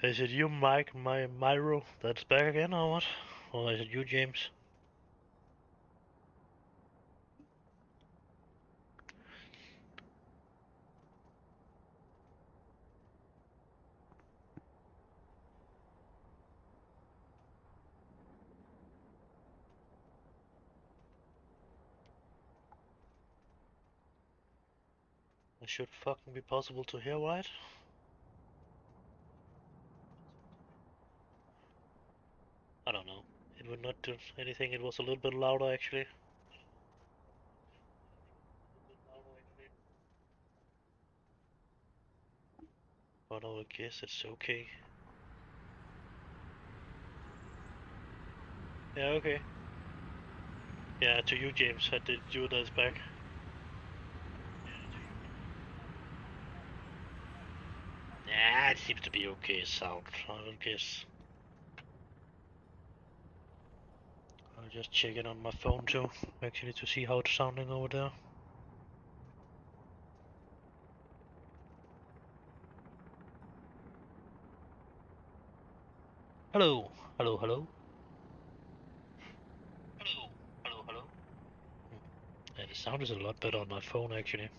Is it you, Mike, Myro, that's back again, or what? Or is it you, James? It should fucking be possible to hear, right? I don't know. It would not do anything. It was a little bit louder, actually. But I guess it's okay. Yeah, okay. Yeah, to you, James. I did you that's back. Yeah, it seems to be okay sound, I will guess. I'll just check it on my phone too, actually, to see how it's sounding over there. Hello, hello, hello. Hello, hello, hello. Yeah, the sound is a lot better on my phone, actually.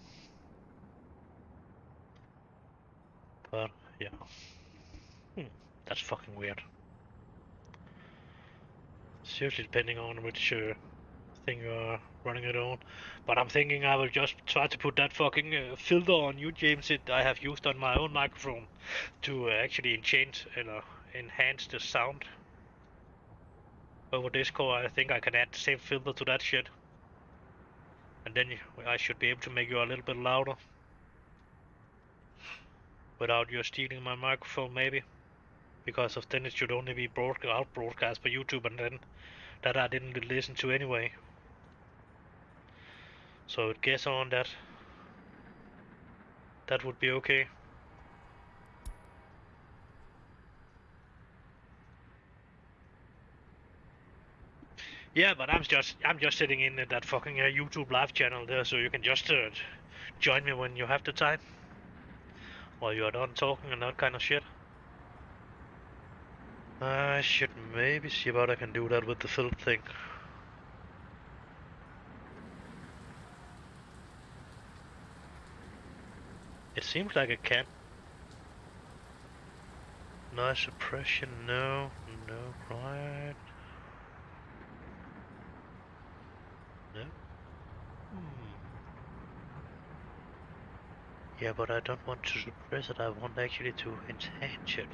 But, yeah. That's fucking weird. Seriously, depending on which thing you're running it on. But I'm thinking I will just try to put that fucking filter on you, James, that I have used on my own microphone to actually enhance the sound over Discord. I think I can add the same filter to that shit. And then I should be able to make you a little bit louder. Without you stealing my microphone, maybe. Because of then it should only be broadcast by YouTube, and then that I didn't listen to anyway. So I guess on that would be okay. Yeah, but I'm just sitting in that fucking YouTube live channel there, so you can just join me when you have the time, while you are done talking and that kind of shit. I should maybe see what I can do that with the film thing. It seems like it can. Noise suppression, no, right. No. Yeah, but I don't want to suppress it, I want actually to enhance it.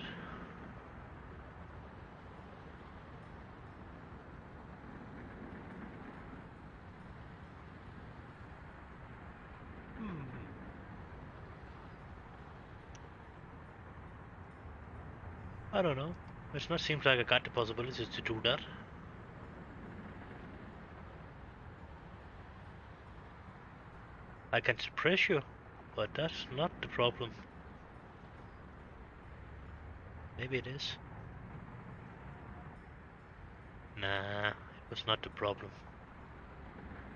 I don't know. It not seems like I got the possibilities to do that. I can suppress you, but that's not the problem. Maybe it is. Nah, it was not the problem.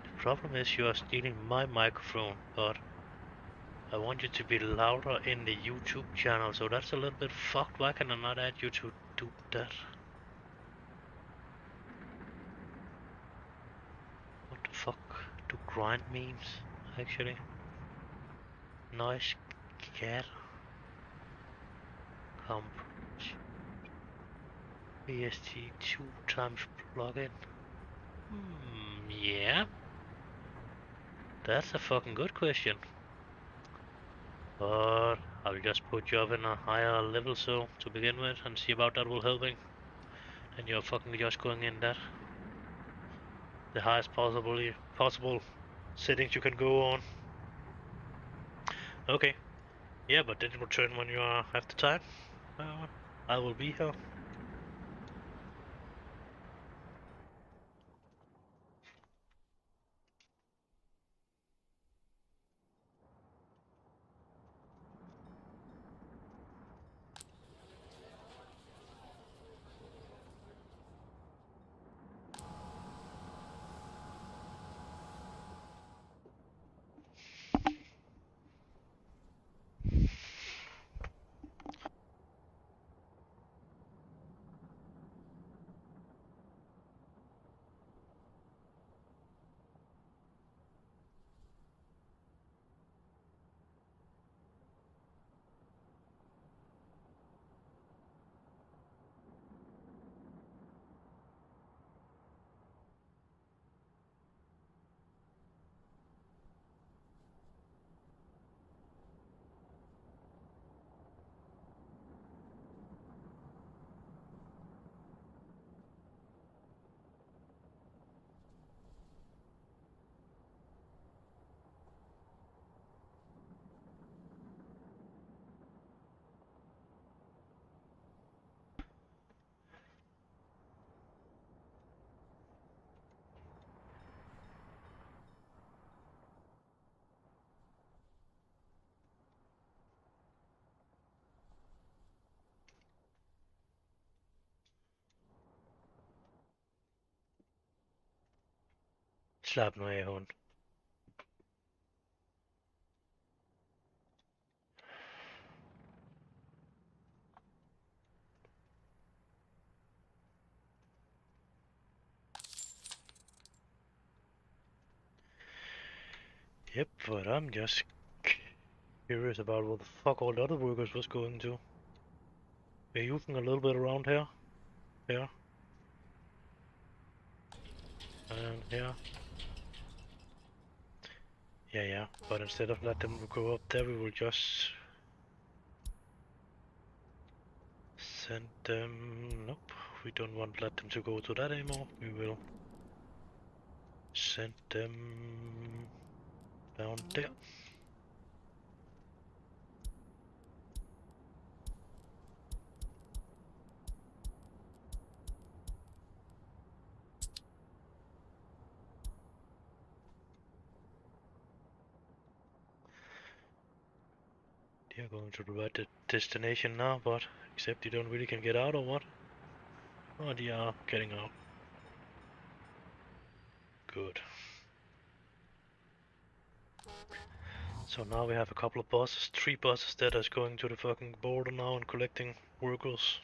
The problem is you are stealing my microphone, but I want you to be louder in the YouTube channel, so that's a little bit fucked. Why can I not add you to do that? What the fuck do grind means, actually? Noise cat comp BST 2 times plugin. Yeah. That's a fucking good question. But I'll just put you up in a higher level so to begin with and see about that will helping. And you're fucking just going in that the highest possible settings you can go on. Okay. Yeah, but then return when you have the time. I will be here. Slap nu af, hund. Yep, but I'm just curious about what the fuck all the other workers was going to. We're using a little bit around here. Here. And here. Yeah, but instead of let them go up there, we will just send them... Nope, we don't want to let them to go to that anymore. We will send them down there. They are going to the right destination now, but except you don't really can get out or what? Oh, they are getting out. Good. So now we have a couple of buses, 3 buses that is going to the fucking border now and collecting workers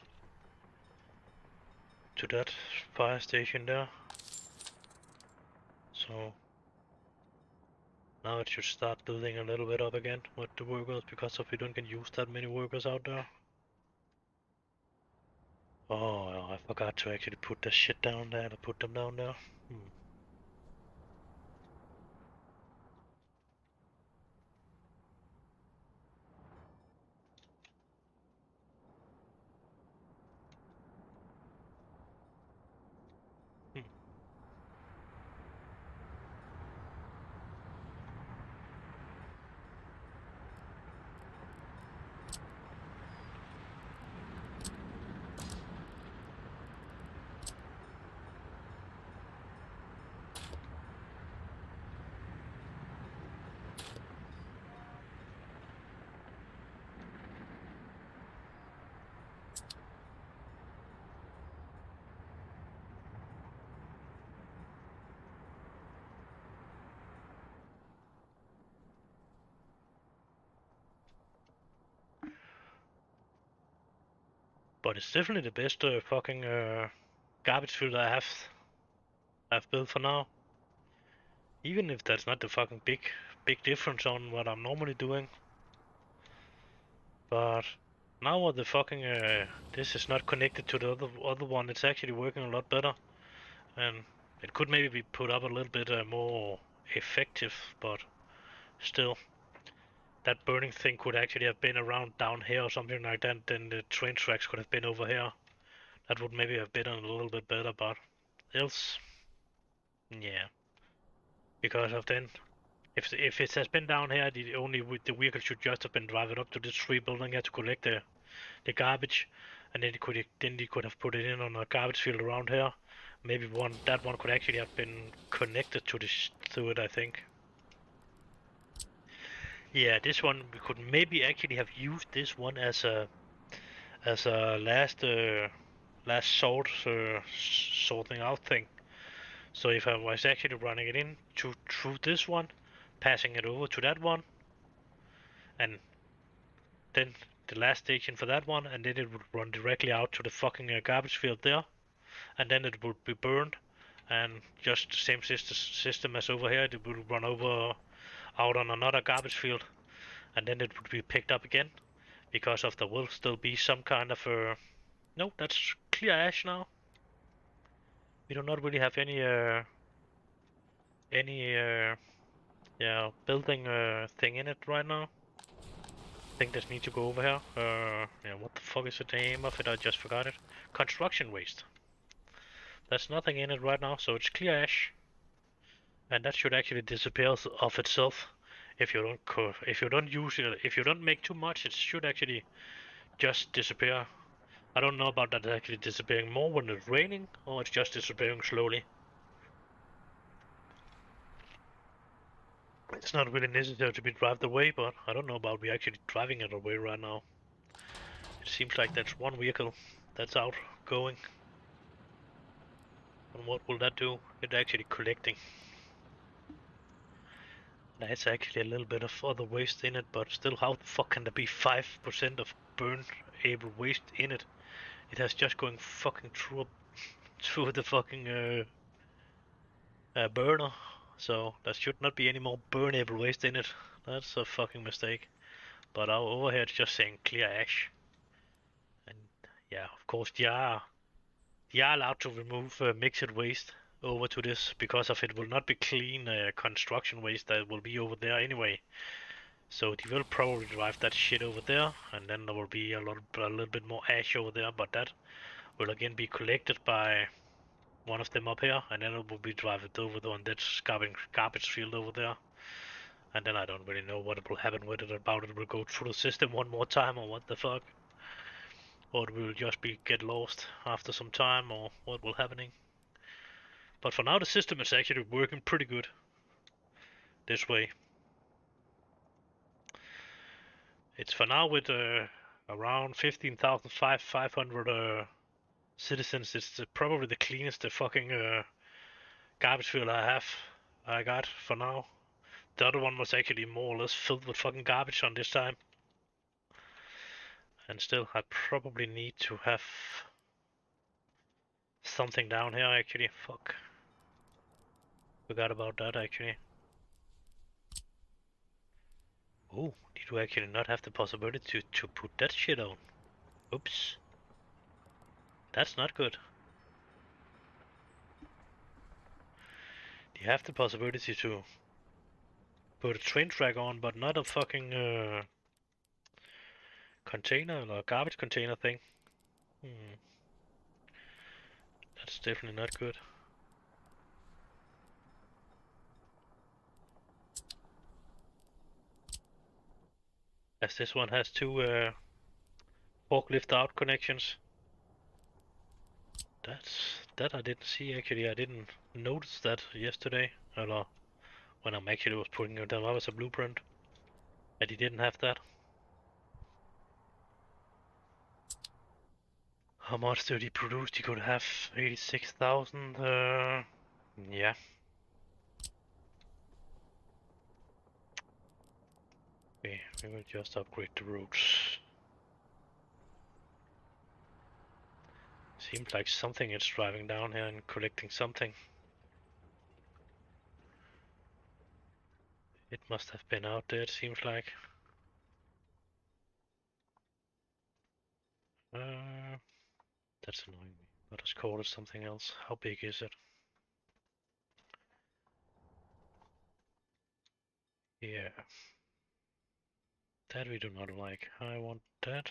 to that fire station there. So now it should start building a little bit up again with the workers, because if we don't can use that many workers out there. Oh, I forgot to actually put that shit down there, to put them down there. But it's definitely the best fucking garbage filter I've built for now. Even if that's not the fucking big difference on what I'm normally doing. But now what the fucking this is not connected to the other one, it's actually working a lot better. And it could maybe be put up a little bit more effective, but still. That burning thing could actually have been around down here or something like that, then the train tracks could have been over here. That would maybe have been a little bit better, but else, yeah. Because of then, if it has been down here, the vehicle should just have been driving up to this tree building here to collect the garbage, and then they could have put it in on a garbage field around here. Maybe that one could actually have been connected to it, I think. Yeah, this one we could maybe actually have used this one as a last sorting out thing. So if I was actually running it in through this one, passing it over to that one, and then the last station for that one, and then it would run directly out to the fucking garbage field there, and then it would be burned, and just the same system as over here, it would run over out on another garbage field, and then it would be picked up again, because of there will still be some kind of no, that's clear ash now. We do not really have any yeah, building thing in it right now. I think this needs to go over here. Yeah, what the fuck is the name of it? I just forgot it. Construction waste. There's nothing in it right now, so it's clear ash, and that should actually disappear of itself. If you don't use it, if you don't make too much, it should actually just disappear. I don't know about that actually disappearing more when it's raining, or it's just disappearing slowly. It's not really necessary to be driven away, but I don't know about we actually driving it away right now. It seems like that's one vehicle that's out going. And what will that do? It's actually collecting. There's actually a little bit of other waste in it, but still, how the fuck can there be 5% of burn-able waste in it? It has just going fucking through the fucking burner, so there should not be any more burn-able waste in it. That's a fucking mistake. But over here it's just saying clear ash. And yeah, of course they are allowed to remove mixed waste over to this because of it will not be clean construction waste that will be over there anyway. So they will probably drive that shit over there, and then there will be a little bit more ash over there, but that will again be collected by one of them up here, and then it will be driven over on that garbage field over there. And then I don't really know what will happen with it. About it will go through the system one more time, or what the fuck, or it will just be get lost after some time, or what will happening. But for now, the system is actually working pretty good this way. It's for now with around 15,500 citizens. It's probably the cleanest fucking garbage field I got for now. The other one was actually more or less filled with fucking garbage on this time. And still, I probably need to have something down here actually. Fuck. Forgot about that actually. Oh, did we actually not have the possibility to put that shit on? Oops. That's not good. You have the possibility to put a train track on, but not a fucking container or garbage container thing. That's definitely not good. As this one has two forklift out connections. That I didn't see actually. I didn't notice that yesterday, or when I actually was putting it down as a blueprint, and he didn't have that. How much did he produce? He could have 86,000. Yeah. Okay, we will just upgrade the roads. Seems like something is driving down here and collecting something. It must have been out there, it seems like. That's annoying me. Let us call it something else. How big is it? Yeah. That we do not like. I want that.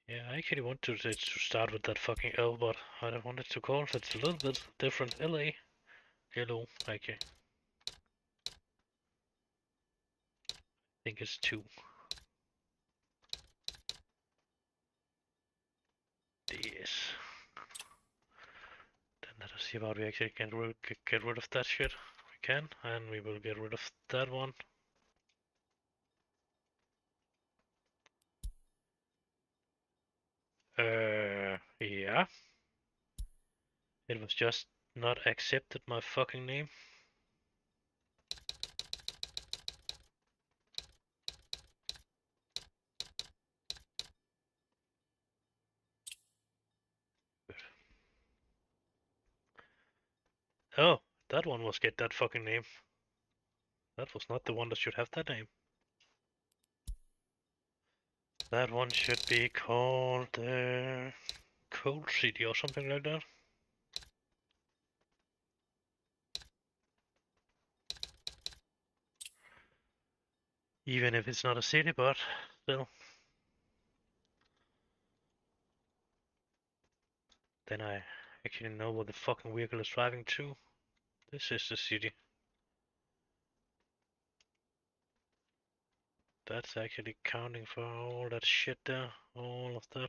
Yeah, I actually want to start with that fucking L, but I don't want it to call. That's a little bit different. LA. Hello. Okay. I think it's 2. Yes. Then let us see about we actually can get rid of that shit. We can, and we will get rid of that one. Yeah. It was just not accepted my fucking name. Oh, that one was get that fucking name. That was not the one that should have that name. That one should be called Cold City or something like that. Even if it's not a city, but still. Then I actually know what the fucking vehicle is driving to. This is the city. That's actually counting for all that shit there. All of that.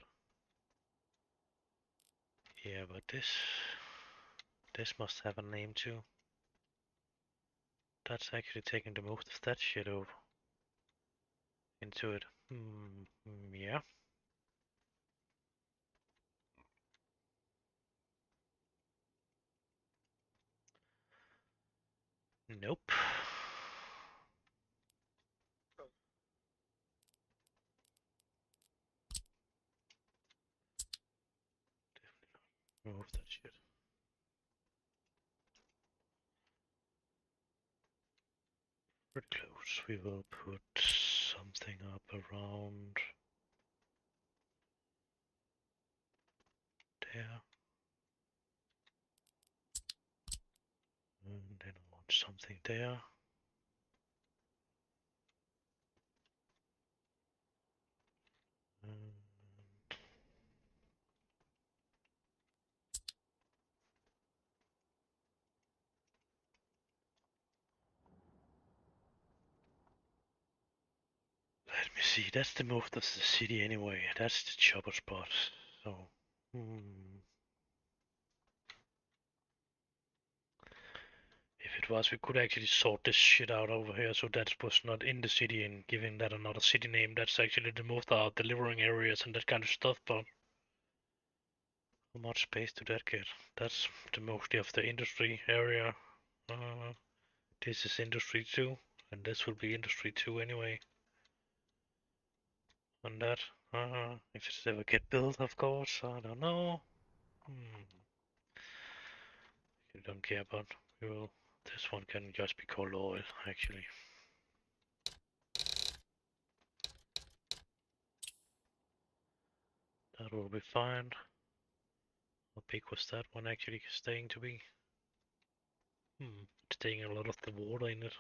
Yeah, but this must have a name too. That's actually taking the most of that shit over into it. Yeah. Nope. Remove that shit. Pretty close. We will put something up around there. And then I want something there. And let me see, that's the most of the city anyway. That's the chopper spot. So, if it was, we could actually sort this shit out over here so that was not in the city and giving that another city name. That's actually the most our delivering areas and that kind of stuff, but how much space do that get? That's the mostly of the industry area. This is industry 2, and this will be industry 2 anyway. On that, if it's ever get built, of course, I don't know. You don't care about. Well, this one can just be called oil, actually. That will be fine. How big was that one actually staying to be? It's taking a lot of the water in it.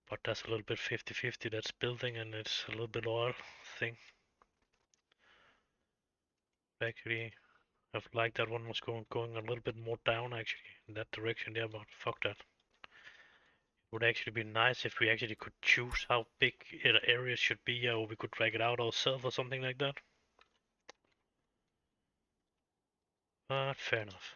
But that's a little bit 50-50, that's building and it's a little bit oil thing. Actually, I've liked that one was going a little bit more down actually, in that direction there, but fuck that. It would actually be nice if we actually could choose how big the area should be, or we could drag it out ourselves or something like that. But fair enough.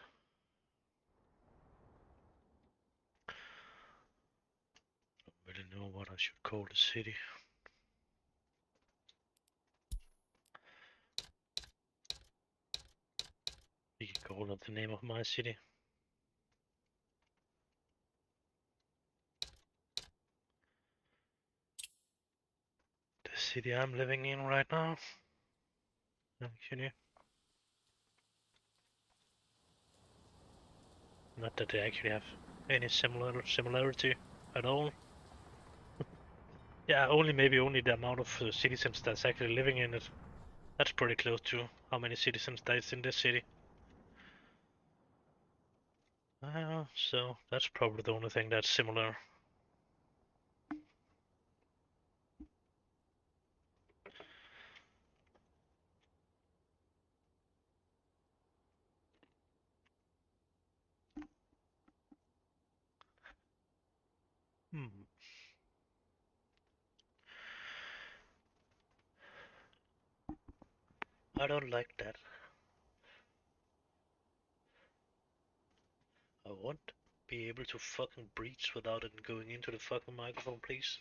Don't really know what I should call the city. We can call it the name of my city. The city I'm living in right now. Actually. Not that they actually have any similarity at all. Yeah, maybe only the amount of citizens that's actually living in it. That's pretty close to how many citizens there's in this city. So that's probably the only thing that's similar. I don't like that. I want to be able to fucking breathe without it going into the fucking microphone, please.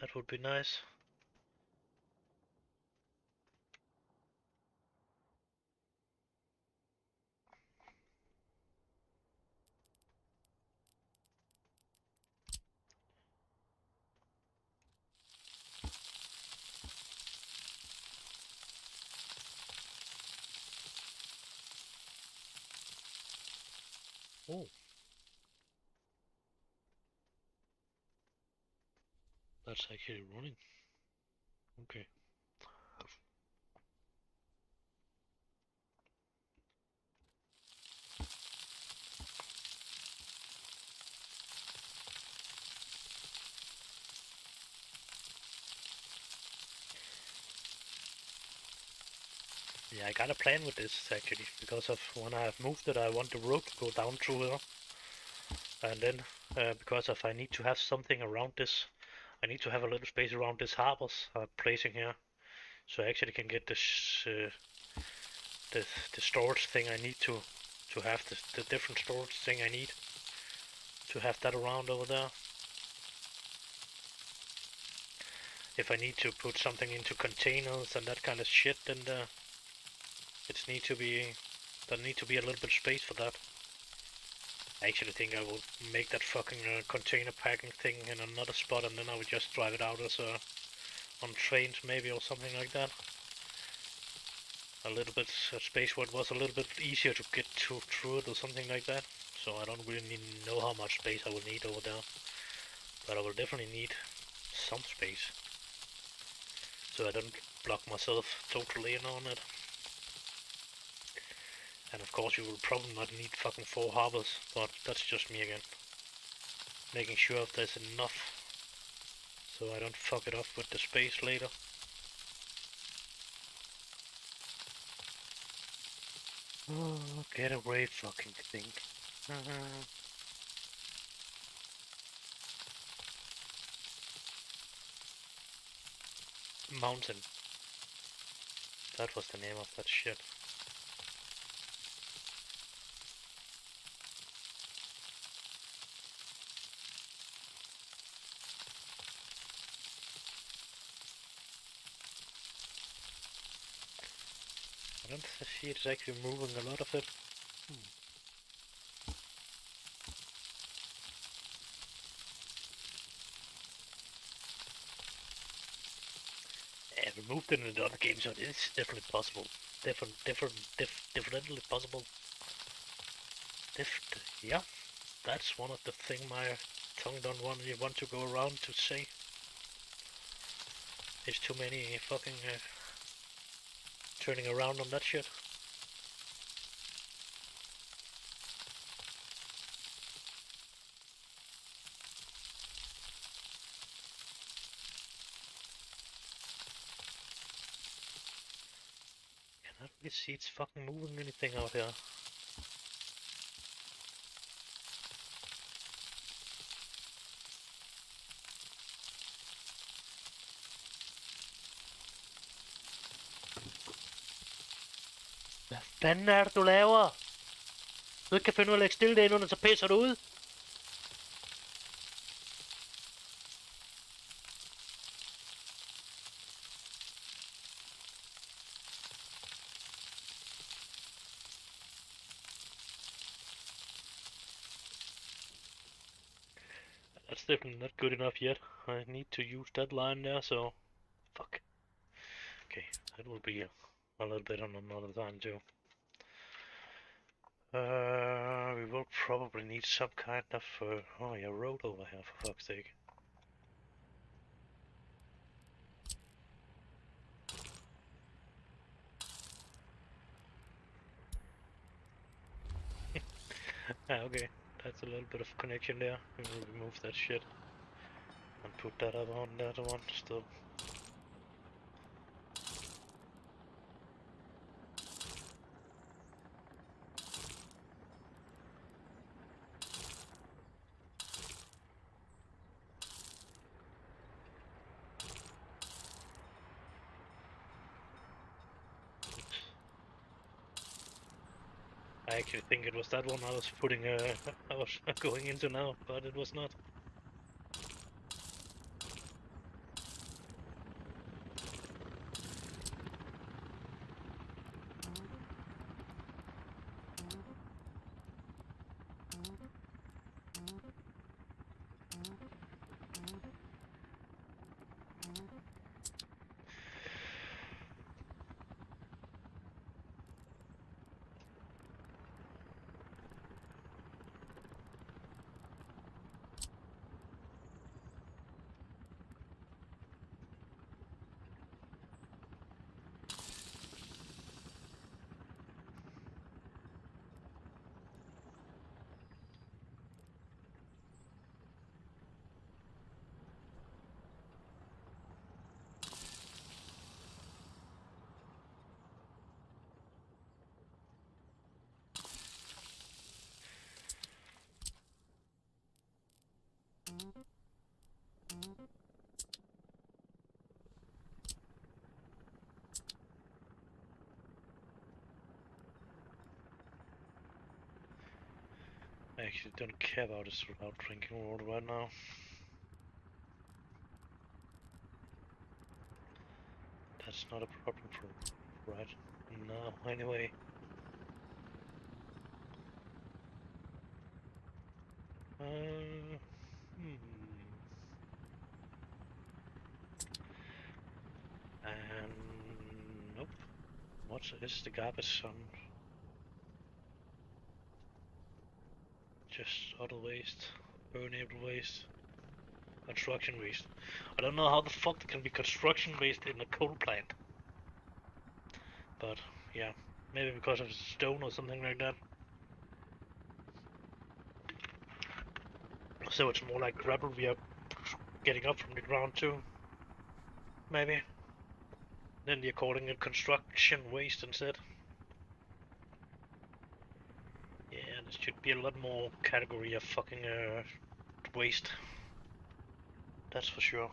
That would be nice. Oh. That's actually running. Okay. Yeah, I got a plan with this actually, because of when I have moved it, I want the road to go down through here. And then, because of I need to have something around this, I need to have a little space around this harbors I'm placing here. So I actually can get this, the storage thing I need to have the different storage thing I need to have that around over there. If I need to put something into containers and that kind of shit, then there need to be a little bit of space for that. I actually think I will make that fucking container packing thing in another spot, and then I would just drive it out as on trains maybe or something like that. A little bit space where it was a little bit easier to get through it or something like that. So I don't really know how much space I will need over there, but I will definitely need some space, so I don't block myself totally in on it. And of course you will probably not need fucking 4 harbors, but that's just me again. Making sure if there's enough, so I don't fuck it up with the space later. Oh, get away fucking thing. Mountain. That was the name of that shit. I don't see it's actually moving a lot of it. Yeah, we moved it in the other game, so it is definitely possible. Definitely possible. Yeah, that's one of the thing my tongue don't want to go around to say. There's too many fucking turning around on that shit. Cannot really see it's fucking moving anything out here. Hvad fanden er det, du laver? Du ikke kan finde ud af at lægge stille det ind under, så pisser du ud. That's definitely not good enough yet. I need to use that line there, so... Fuck. Okay, that will be a little bit on another time too. We will probably need some kind of... oh yeah, road over here, for fuck's sake. Okay, that's a little bit of connection there. We will remove that shit. And put that up on the other one still. I actually think it was that one I was putting, I was going into now, but it was not. I actually don't care about this without drinking water right now. That's not a problem for right now, anyway. Hmm. And nope. What is the garbage on? Just other waste, burnable waste, construction waste. I don't know how the fuck there can be construction waste in a coal plant. But yeah, maybe because of stone or something like that. So it's more like gravel we are getting up from the ground too. Maybe. Then they're calling it construction waste instead. Yeah, there should be a lot more category of fucking waste. That's for sure.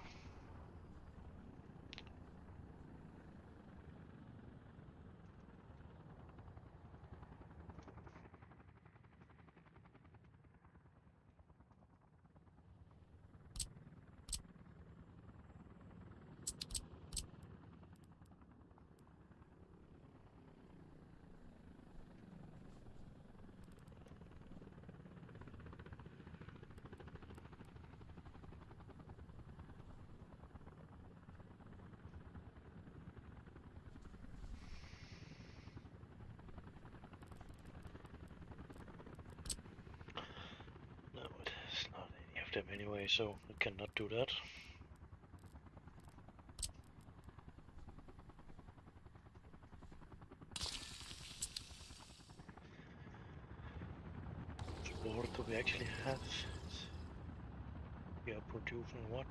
No, it's not any of them anyway, so we cannot do that. What do we actually have? We are producing what?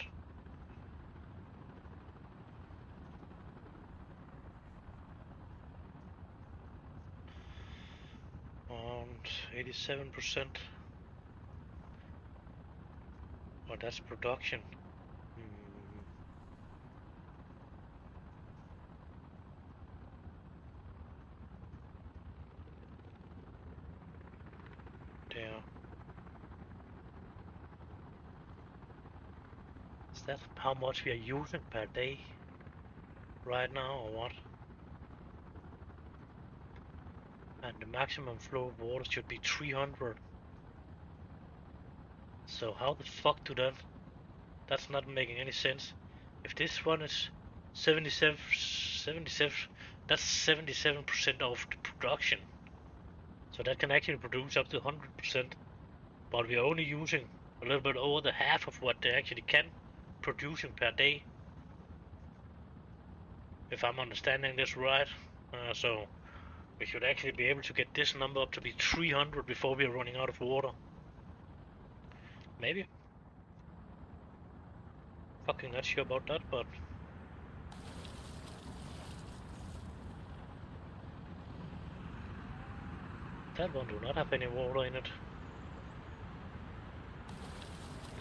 Around 87%. Oh, that's production. Hmm. There. Is that how much we are using per day right now, or what? And the maximum flow of water should be 300. So how the fuck do that? That's not making any sense. If this one is 77, that's 77% of the production. So that can actually produce up to 100%, but we are only using a little bit over the half of what they actually can producing per day. If I'm understanding this right. So we should actually be able to get this number up to be 300 before we are running out of water. Maybe. Fucking not sure about that, but that one do not have any water in it.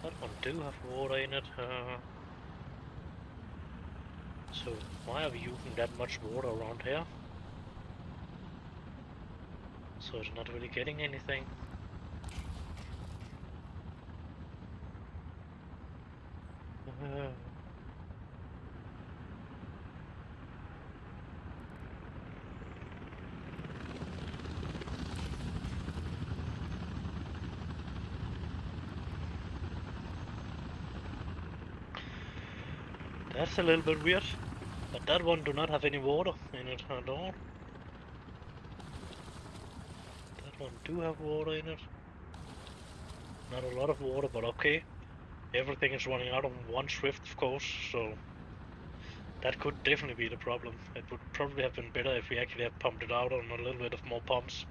That one do have water in it. So why are we using that much water around here? So it's not really getting anything. That's a little bit weird. But that one do not have any water in it at all. That one do have water in it. Not a lot of water, but okay. Everything is running out on one shift, of course, so that could definitely be the problem. It would probably have been better if we actually had pumped it out on a little bit of more pumps.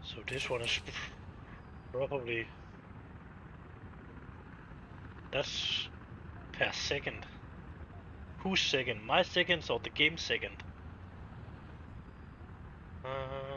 So this one is probably... That's per second. Whose second? My seconds or the game second? Uh,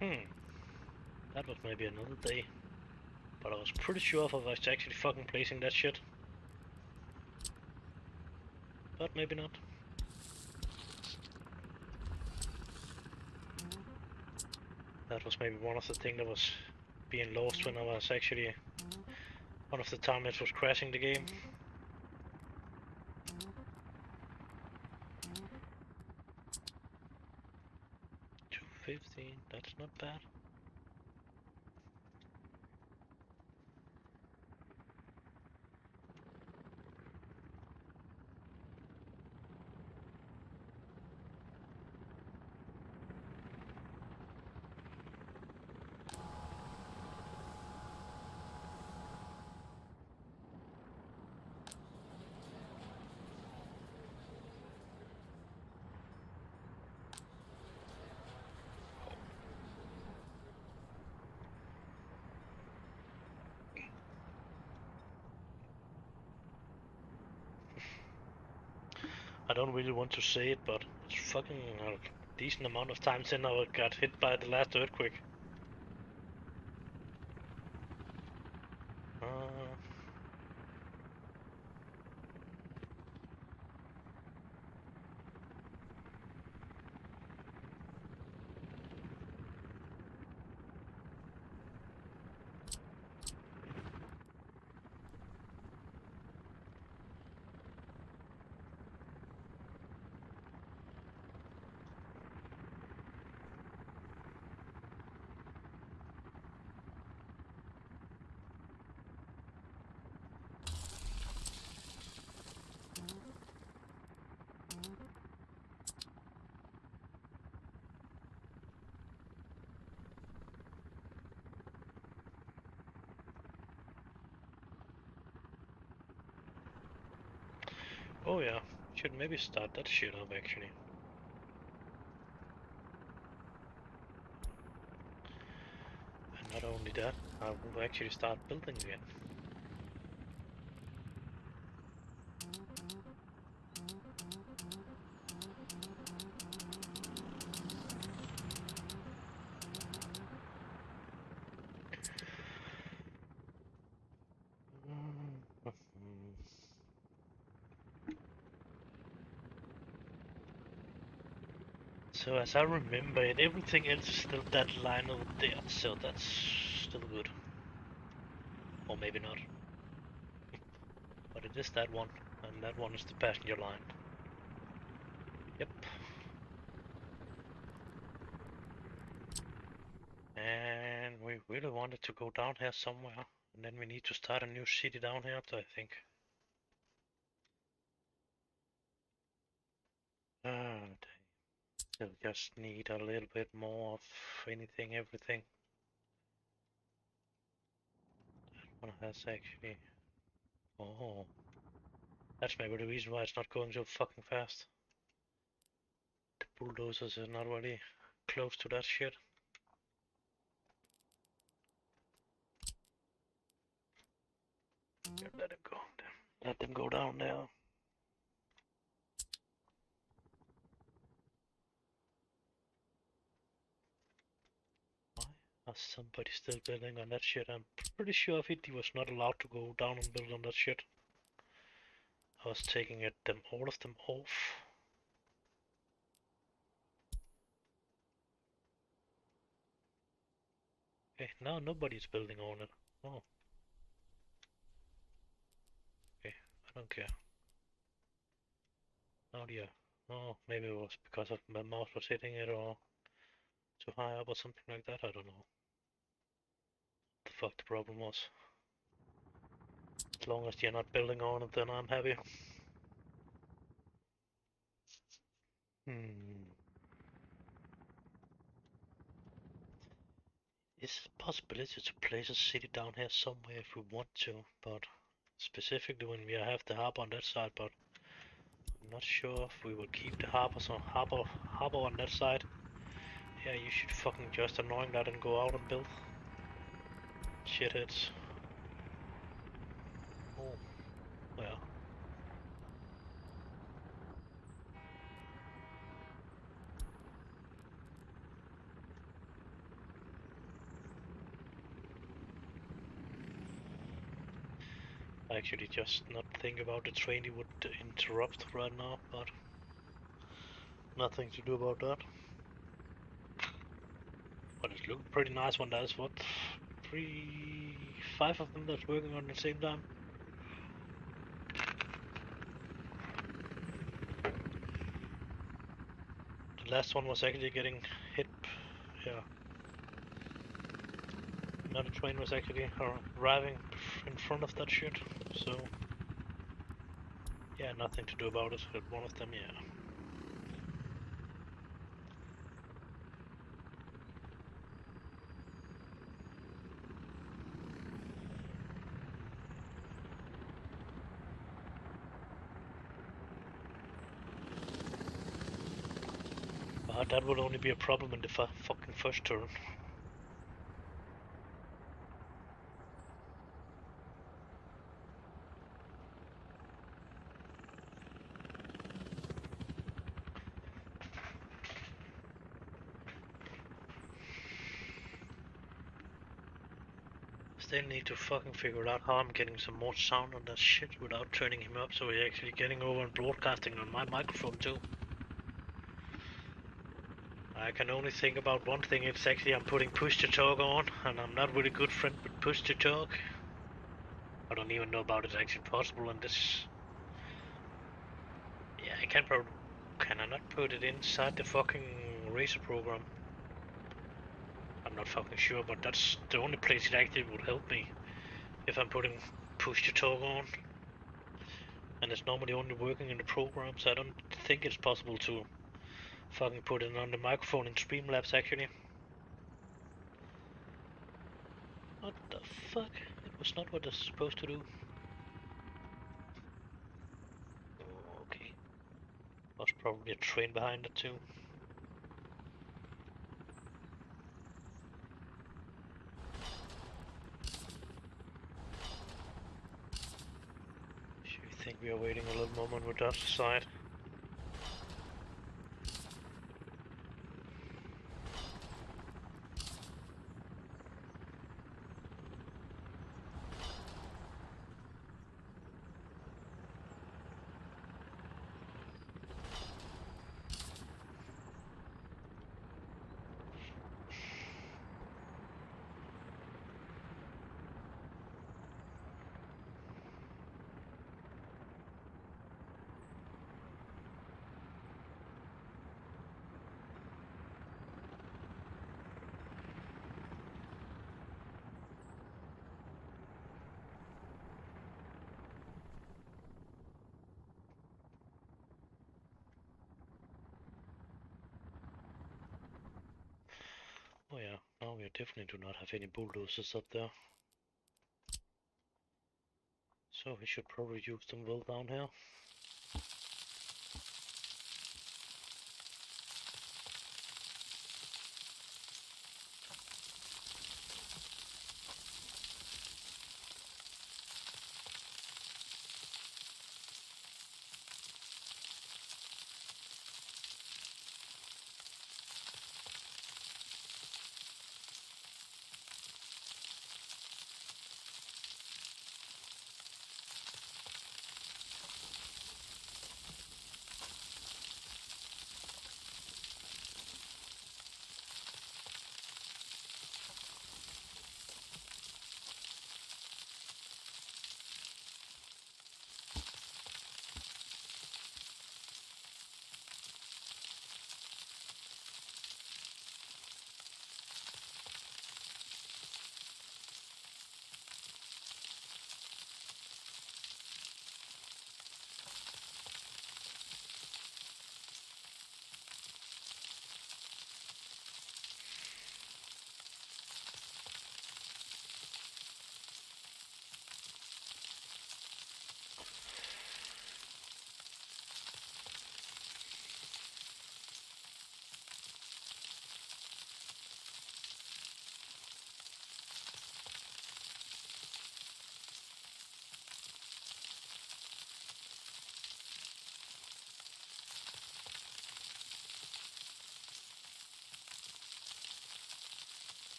That was maybe another day. But I was pretty sure if I was actually fucking placing that shit. But maybe not. That was maybe one of the things that was being lost when I was actually... One of the timelines was crashing the game. 215, that's not bad. I don't really want to say it, but it's fucking a decent amount of times since I got hit by the last earthquake. Oh yeah, should maybe start that shit up actually. And not only that, I will actually start building again. So as I remember it, everything else is still that line over there, so that's still good. Or maybe not. But it is that one, and that one is the passenger line. Yep. And we really wanted to go down here somewhere, and then we need to start a new city down here, I think. They'll just need a little bit more of anything, everything. That one has actually... Oh. That's maybe the reason why it's not going so fucking fast. The bulldozers are not really close to that shit. Yeah, let them go. Let them go down there. Why is somebody still building on that shit? I'm pretty sure he was not allowed to go down and build on that shit. I was taking all of them off. Okay, now nobody's building on it. Oh. Okay, I don't care. Oh dear. Oh, maybe it was because of my mouse was hitting it or too high up or something like that. I don't know. What the fuck the problem was. As long as you're not building on it, then I'm happy. Is a possibility to place a city down here somewhere if we want to, but specifically when we have the harbor on that side, but I'm not sure if we will keep the harbor on that side. Yeah, you should fucking just annoying that and go out and build. Shitheads. Oh, well. Actually, just not think about the train he would interrupt right now, but nothing to do about that. But it's looking pretty nice when there's what, 5 of them that's working on the same time. The last one was actually getting hit, yeah. Another train was actually arriving in front of that shit, so yeah, nothing to do about it. But one of them, yeah. But that would only be a problem in the fucking first turn. Still need to fucking figure out how I'm getting some more sound on that shit without turning him up so he's actually getting over and broadcasting on my microphone too. I can only think about one thing, it's actually I'm putting push to talk on, and I'm not really good friend with push to talk. I don't even know about it actually possible in this. Yeah, I can probably. Can I not put it inside the fucking Razer program? I'm not fucking sure, but that's the only place it actually would help me if I'm putting push to talk on. And it's normally only working in the program, so I don't think it's possible to fucking put it on the microphone in Streamlabs actually. What the fuck? It was not what I was supposed to do. Oh, okay. Was probably a train behind it too. Should we think we are waiting a little moment with that side? Oh yeah, now we definitely do not have any bulldozers up there. So we should probably use them well down here.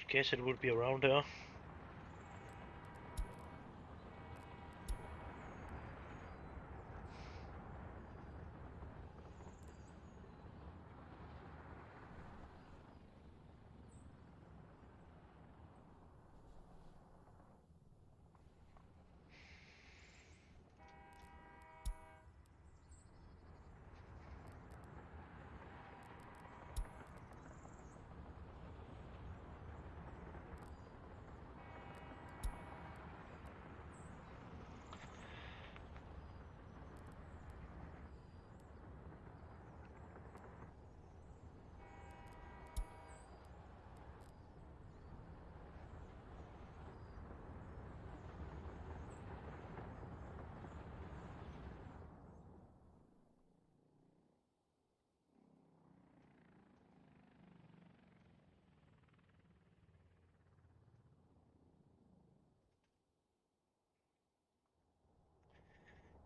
Guess it would be around here.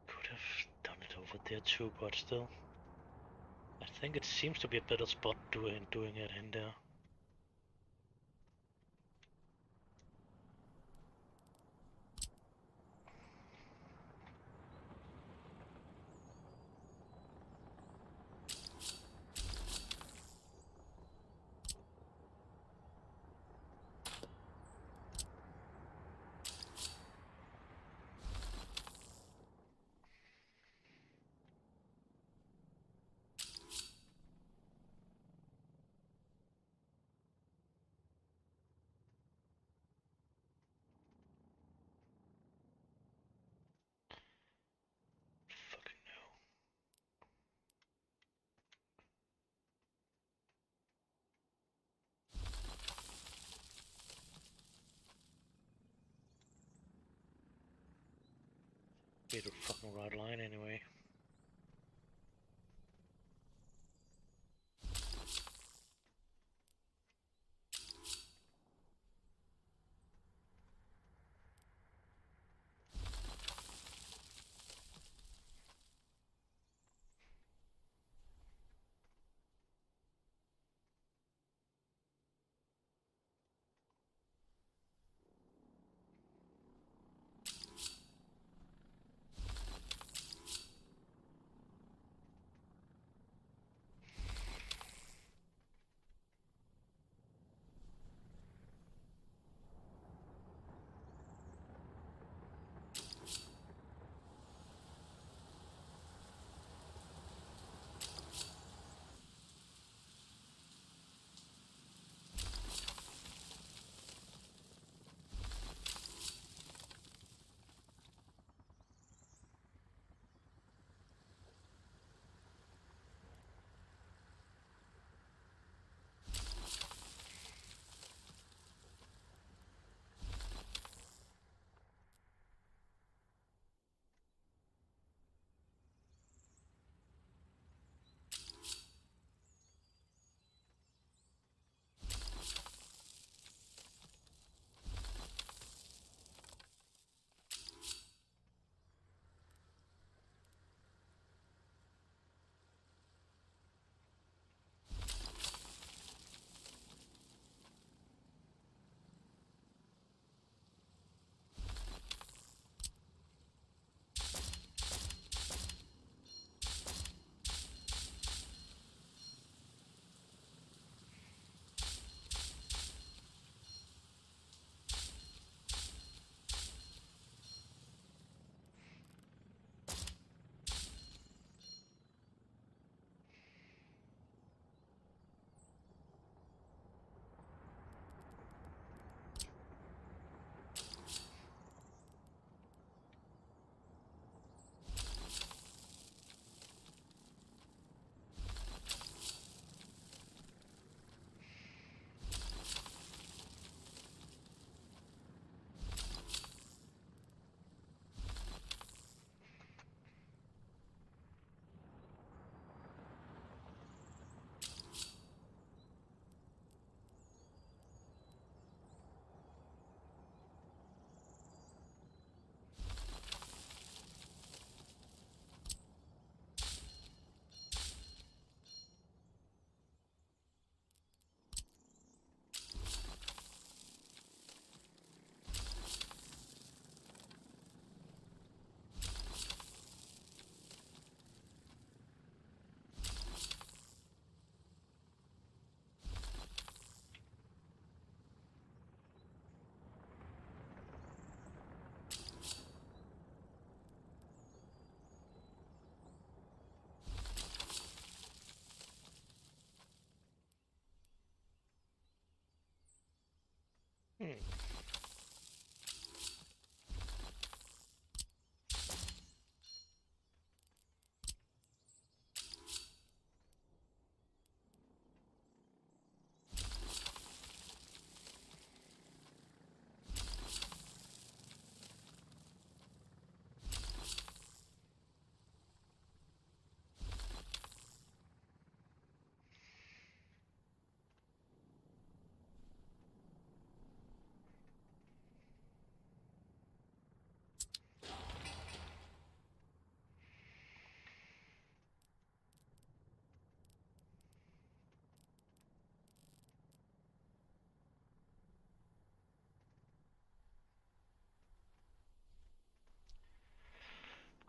Could have done it over there too, but still. I think it seems to be a better spot doing it in there. Fucking no. Be the fucking right line anyway.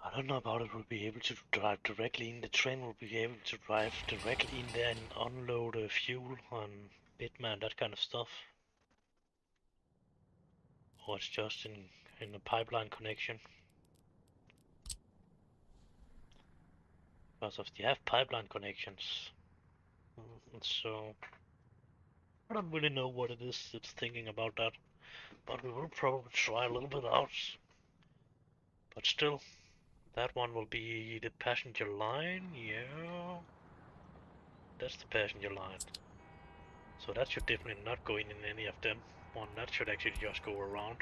I don't know about it. We'll be able to drive directly in. The train will be able to drive directly in there and unload fuel on Bitman, that kind of stuff. Or it's just in a pipeline connection. Because if they have pipeline connections, so I don't really know what it is it's thinking about that. But we will probably try a little bit out. But still, that one will be the passenger line, yeah. That's the passenger line. So that should definitely not go in any of them. One that should actually just go around.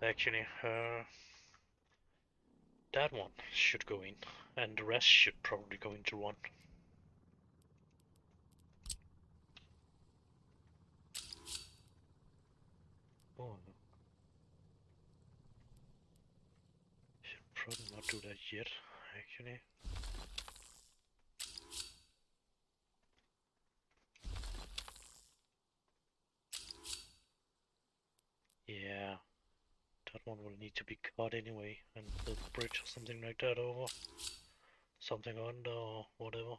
Actually, that one should go in, and the rest should probably go into one. Oh no. Should probably not do that yet, actually. Yeah, that one will need to be cut anyway, and build a bridge or something like that over. Something under or whatever.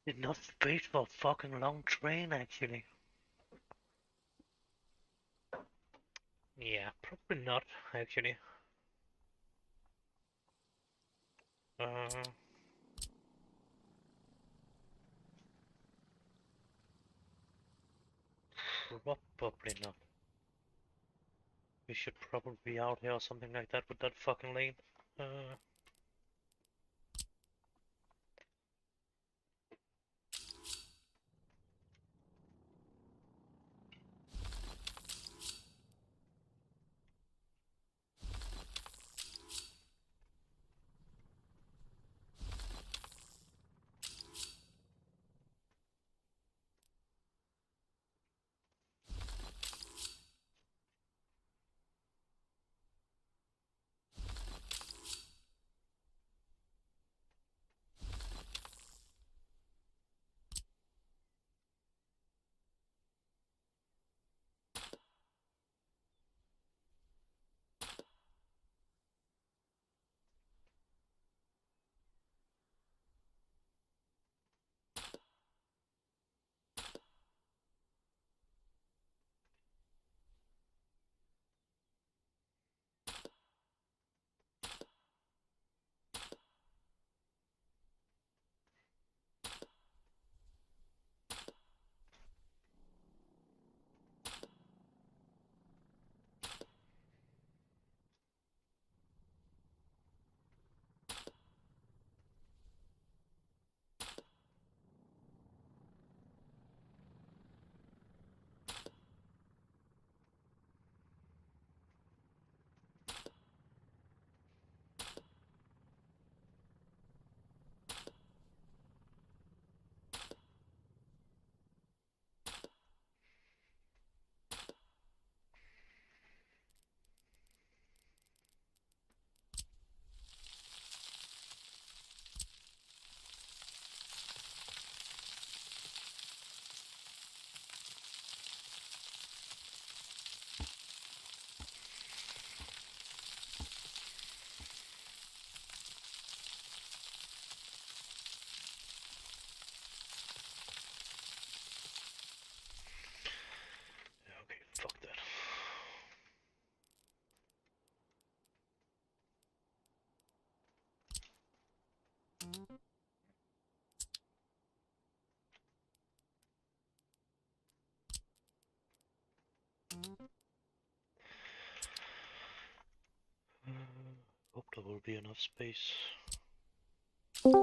Enough space for a fucking long train, actually. Yeah, probably not, actually. Uh, Probably not. We should probably be out here or something like that with that fucking lane. Uh, will be enough space. That's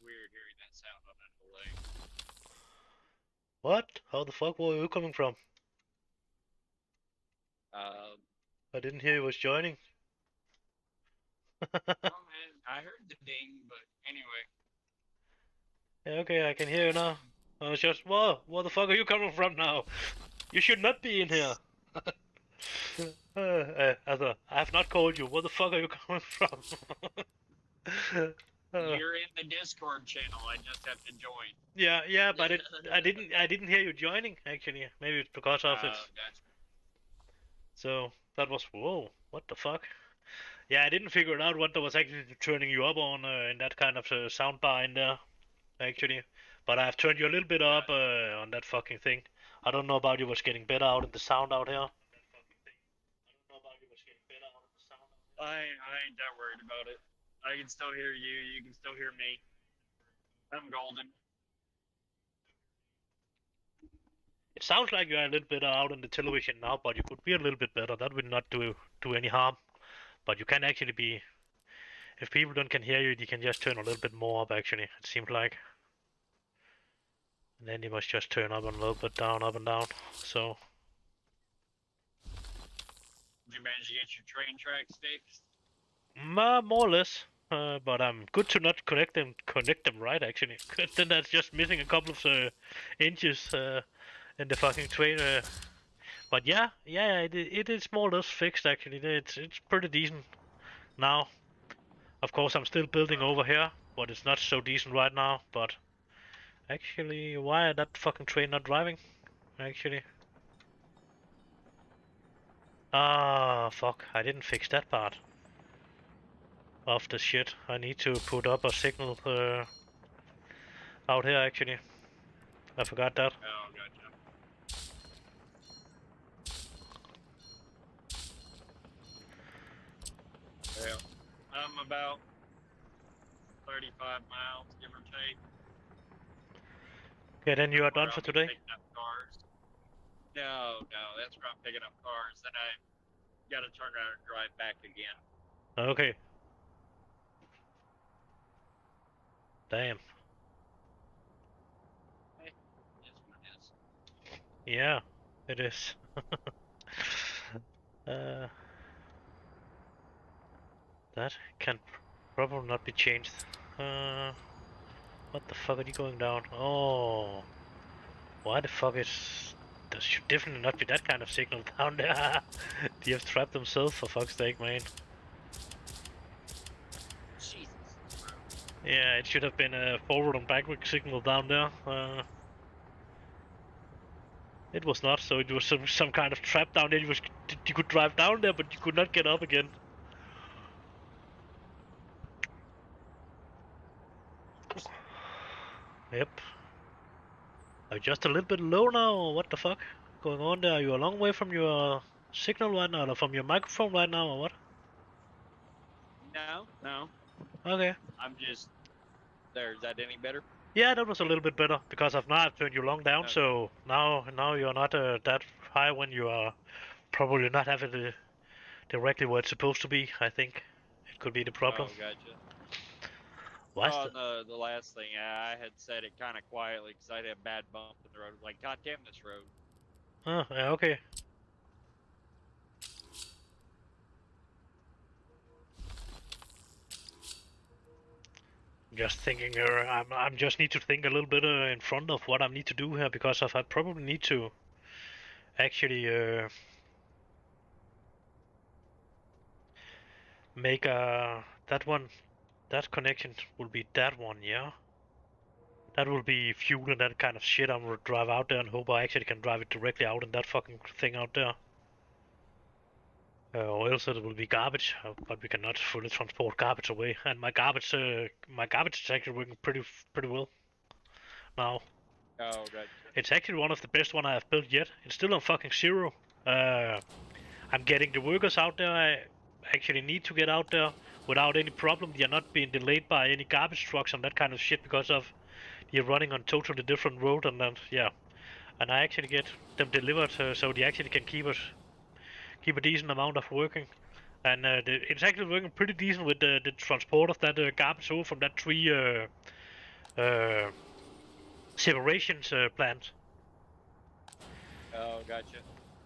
weird hearing that sound on that delay. What? How the fuck were you coming from? I I didn't hear you was joining. Oh man, I heard the ding, but anyway. Yeah, okay, I can hear you now. I was just, whoa, where the fuck are you coming from now? You should not be in here. I have not called you. Where the fuck are you coming from? You're in the Discord channel. I just have to join. Yeah, but I didn't hear you joining actually. Maybe it's because of it. Gotcha. So that was whoa, what the fuck? Yeah, I didn't figure it out what was actually turning you up on in that kind of sound bar in there, actually. But I've turned you a little bit up on that fucking thing. I don't know about you was getting better out in the sound out here. I ain't that worried about it. I can still hear you. You can still hear me. I'm golden. It sounds like you're a little bit out in the television now, but you could be a little bit better. That would not do any harm. But you can actually be. If people don't can hear you, you can just turn a little bit more up. Actually, it seems like. And then you must just turn up and a little bit down, up and down. So. Did you manage to get your train tracks fixed? More or less. But I'm good to not connect them right actually. Then that's just missing a couple of inches in the fucking train. But yeah, it is more or less fixed actually. It's pretty decent now. Of course, I'm still building over here, but it's not so decent right now. But actually, why are that fucking train not driving? Actually. Ah, fuck! I didn't fix that part of the shit. I need to put up a signal out here actually. I forgot that. Oh, gotcha. Yeah. I'm about 35 miles, give or take. Okay, then you are done Where for I'll be today? picking up cars. No, that's where I'm picking up cars. Then I gotta turn around and drive back again. Okay. Damn. Hey, yes, what it is. Yeah, it is. uh, that can probably not be changed. What the fuck are you going down? Oh, why the fuck is... There should definitely not be that kind of signal down there. They have trapped themselves for fuck's sake, man. Jesus. Yeah, it should have been a forward and backward signal down there. It was not, so it was some kind of trap down there. You could drive down there, but you could not get up again. Yep. Are you just a little bit low now, or what the fuck going on there? Are you a long way from your signal right now, or from your microphone right now, or what? No. Okay. I'm just there. Is that any better? Yeah, that was a little bit better because I've turned you long down, Okay. so now you're not that high when you are probably not having it directly where it's supposed to be. I think it could be the problem. Oh, gotcha. Why? The last thing, I had said it kind of quietly because I had a bad bump in the road. Like, God damn this road. Oh, yeah, okay. Just thinking, I'm just need to think a little bit in front of what I need to do here because I probably need to actually make that connection will be that one, yeah. That will be fuel and that kind of shit. I'm gonna drive out there and hope I actually can drive it directly out in that fucking thing out there. Or else it will be garbage, but we cannot fully transport garbage away. And my garbage is actually working pretty well now. Oh, gotcha. It's actually one of the best one I have built yet. It's still on fucking zero. I'm getting the workers out there. I actually need to get out there without any problem. They are not being delayed by any garbage trucks and that kind of shit because of they're running on totally different road and then yeah. and I actually get them delivered so they actually can keep a decent amount of working. And it's actually working pretty decent with the transport of that garbage over from that three separations plant. Oh, gotcha.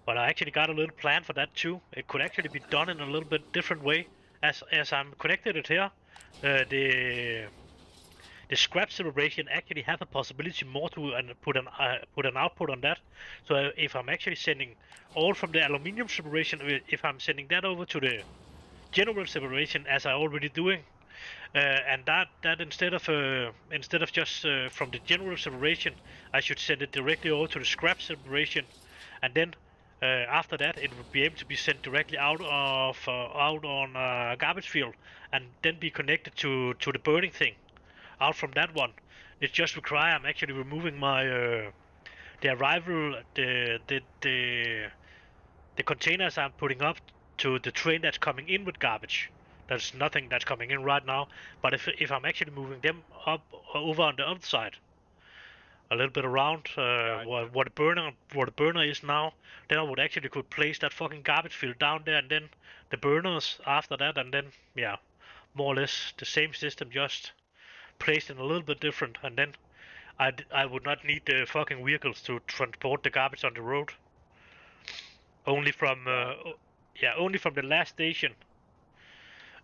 But I actually got a little plan for that too. It could actually be done in a little bit different way. As I'm connected it here, the scrap separation actually have a possibility more to put an output on that. So if I'm actually sending all from the aluminium separation, if I'm sending that over to the general separation as I already doing, and that instead of just from the general separation, I should send it directly over to the scrap separation, and then after that it would be able to be sent directly out on a garbage field, and then be connected to the burning thing out from that one. It just require I'm actually removing my the arrival the containers I'm putting up to the train that's coming in with garbage. There's nothing that's coming in right now, but if I'm actually moving them up over on the other side, a little bit around what the burner is now, then I would actually could place that fucking garbage field down there, and then the burners after that, and then yeah, more or less the same system, just placed in a little bit different, and then I would not need the fucking vehicles to transport the garbage on the road. Only from only from the last station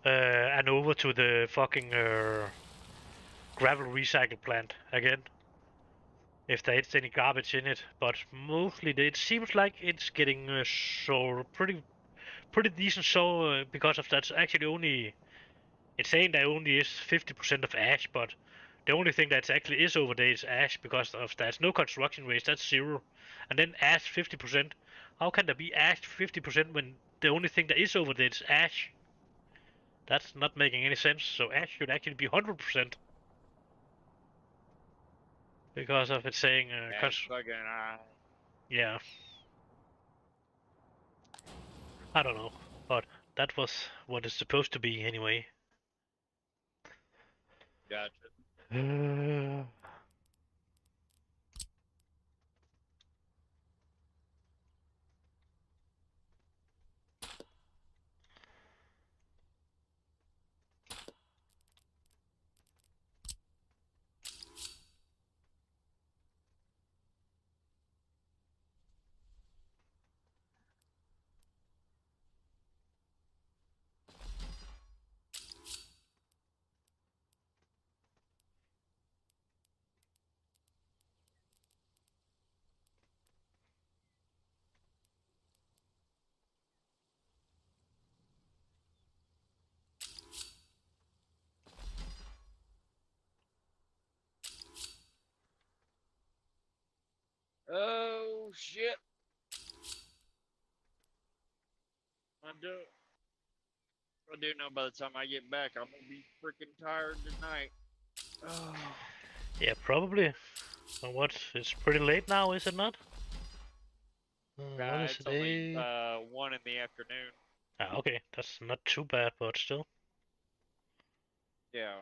and over to the fucking gravel recycle plant again. If there is any garbage in it, but mostly it seems like it's getting so pretty decent. So because of that's actually only it's saying there only is 50% of ash, but the only thing that actually is over there is ash because of there's no construction waste. That's zero, and then ash 50%. How can there be ash 50% when the only thing that is over there is ash? That's not making any sense. So ash should actually be 100% because of it saying fucking yeah. I don't know, but that was what it's supposed to be anyway. gotcha. Oh shit! I do. I do know by the time I get back, I'm gonna be freaking tired tonight. Oh. Yeah, probably. What? It's pretty late now, is it not? What is It's it? only 1 in the afternoon. Ah, okay, that's not too bad, but still. Yeah.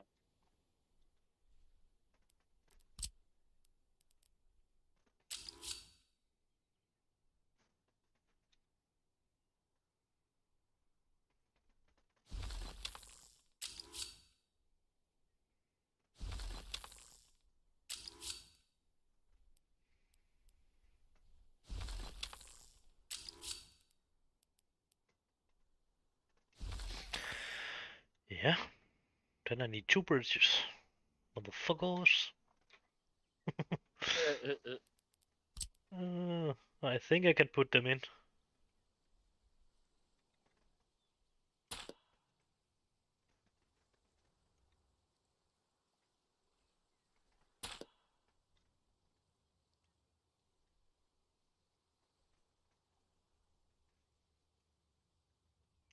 Yeah. Then I need 2 bridges. Motherfuckers. I think I can put them in.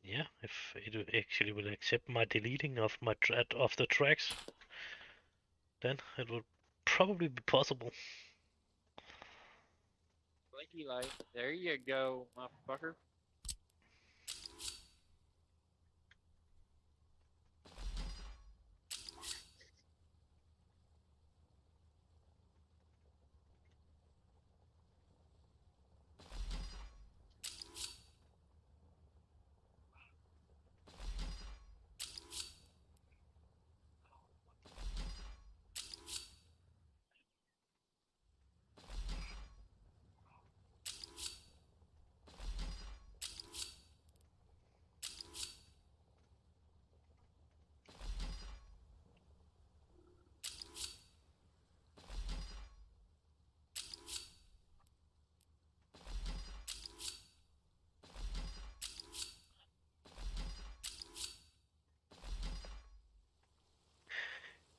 Yeah, if it actually will accept my deleting of my of the tracks, then it will probably be possible. Blinky light. There you go, motherfucker.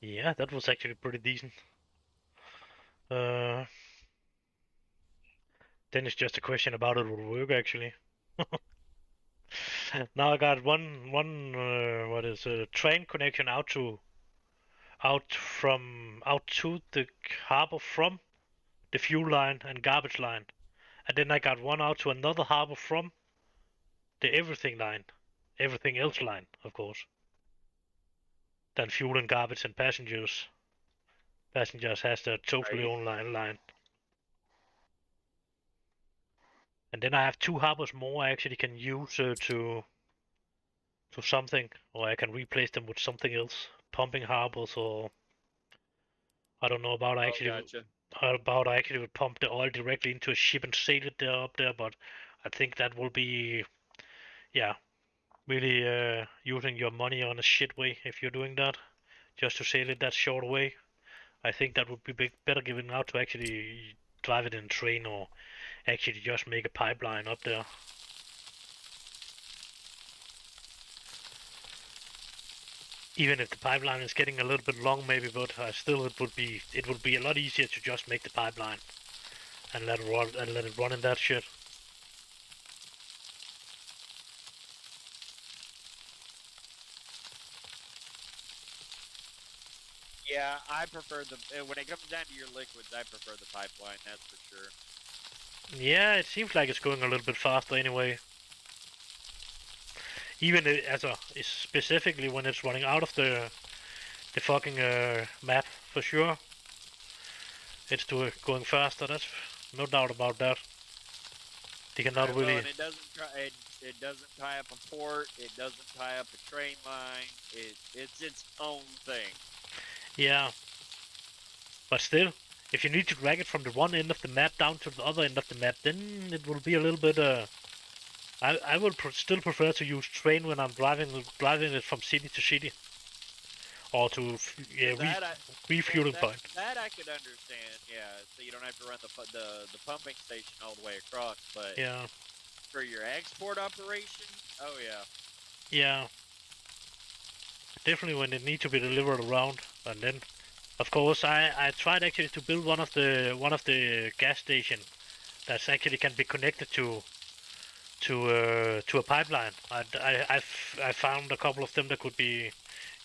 Yeah, that was actually pretty decent. Uh, then it's just a question about it will work actually. Now I got one what is a train connection out to the harbor from the fuel line and garbage line, and then I got one out to another harbor from the everything else line, of course. Then fuel and garbage and passengers. Passengers has their totally Right. own line. And then I have two harbors more I actually can use to something, or I can replace them with something else. Pumping harbors, or I don't know about Oh, gotcha. I actually would pump the oil directly into a ship and sail it there up there, but I think that will be, yeah, really using your money on a shit way if you're doing that, just to sail it that short way. I think that would be better given out to actually drive it in a train or actually just make a pipeline up there. Even if the pipeline is getting a little bit long, maybe, but still it would be a lot easier to just make the pipeline and let it run in that shit. Yeah, I prefer when it comes down to your liquids, I prefer the pipeline. That's for sure. Yeah, it seems like it's going a little bit faster anyway. Even as a specifically when it's running out of the fucking map for sure. It's going faster. That's no doubt about that. They cannot Right. Well, really. and it doesn't tie up a port. It doesn't tie up a train line. It's its own thing. Yeah, but still, if you need to drag it from the one end of the map down to the other end of the map, then it will be a little bit. I will still prefer to use train when I'm driving it from city to city, or to yeah refueling That point. that I could understand. Yeah, so you don't have to run the pumping station all the way across. But Yeah, for your export operation, oh yeah. yeah, definitely when it needs to be delivered around, and then of course I tried actually to build one of the gas station that's actually can be connected to a pipeline. I found a couple of them that could be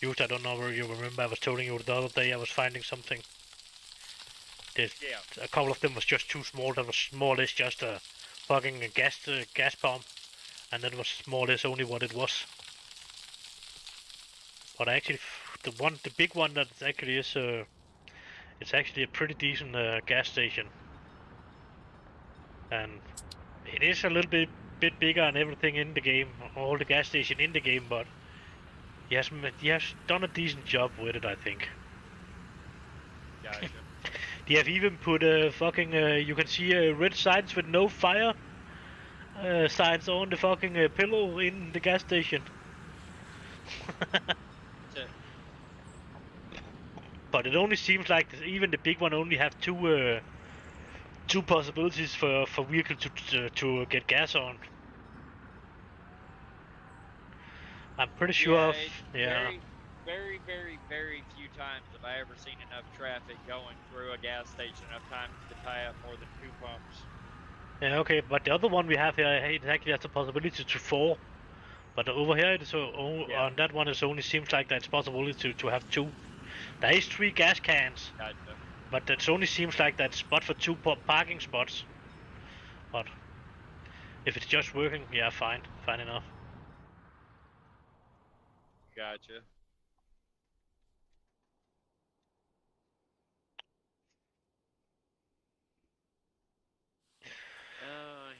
used. I don't know where you remember. I was telling you the other day I was finding something. There's, Yeah. a couple of them was just too small. That was more or less just a fucking gas pump, and that was more or less only what it was. But actually, the big one that actually is it's actually a pretty decent gas station, and it is a little bit bigger and everything in the game, all the gas station in the game, but he has done a decent job with it, I think. Gotcha. They have even put fucking you can see red signs with no fire signs on the fucking pillow in the gas station. But it only seems like even the big one only have two possibilities for vehicle to get gas on. I'm pretty sure Yeah, of it's yeah. very few times have I ever seen enough traffic going through a gas station enough times to tie up more than 2 pumps. Yeah, okay, but the other one we have here, it actually has a possibility to four. But over here, Yeah, on that one, it only seems like that's possible to have two. There is three gas cans, gotcha. but it only seems like that's spot for two parking spots. But if it's just working, yeah, fine enough. Gotcha.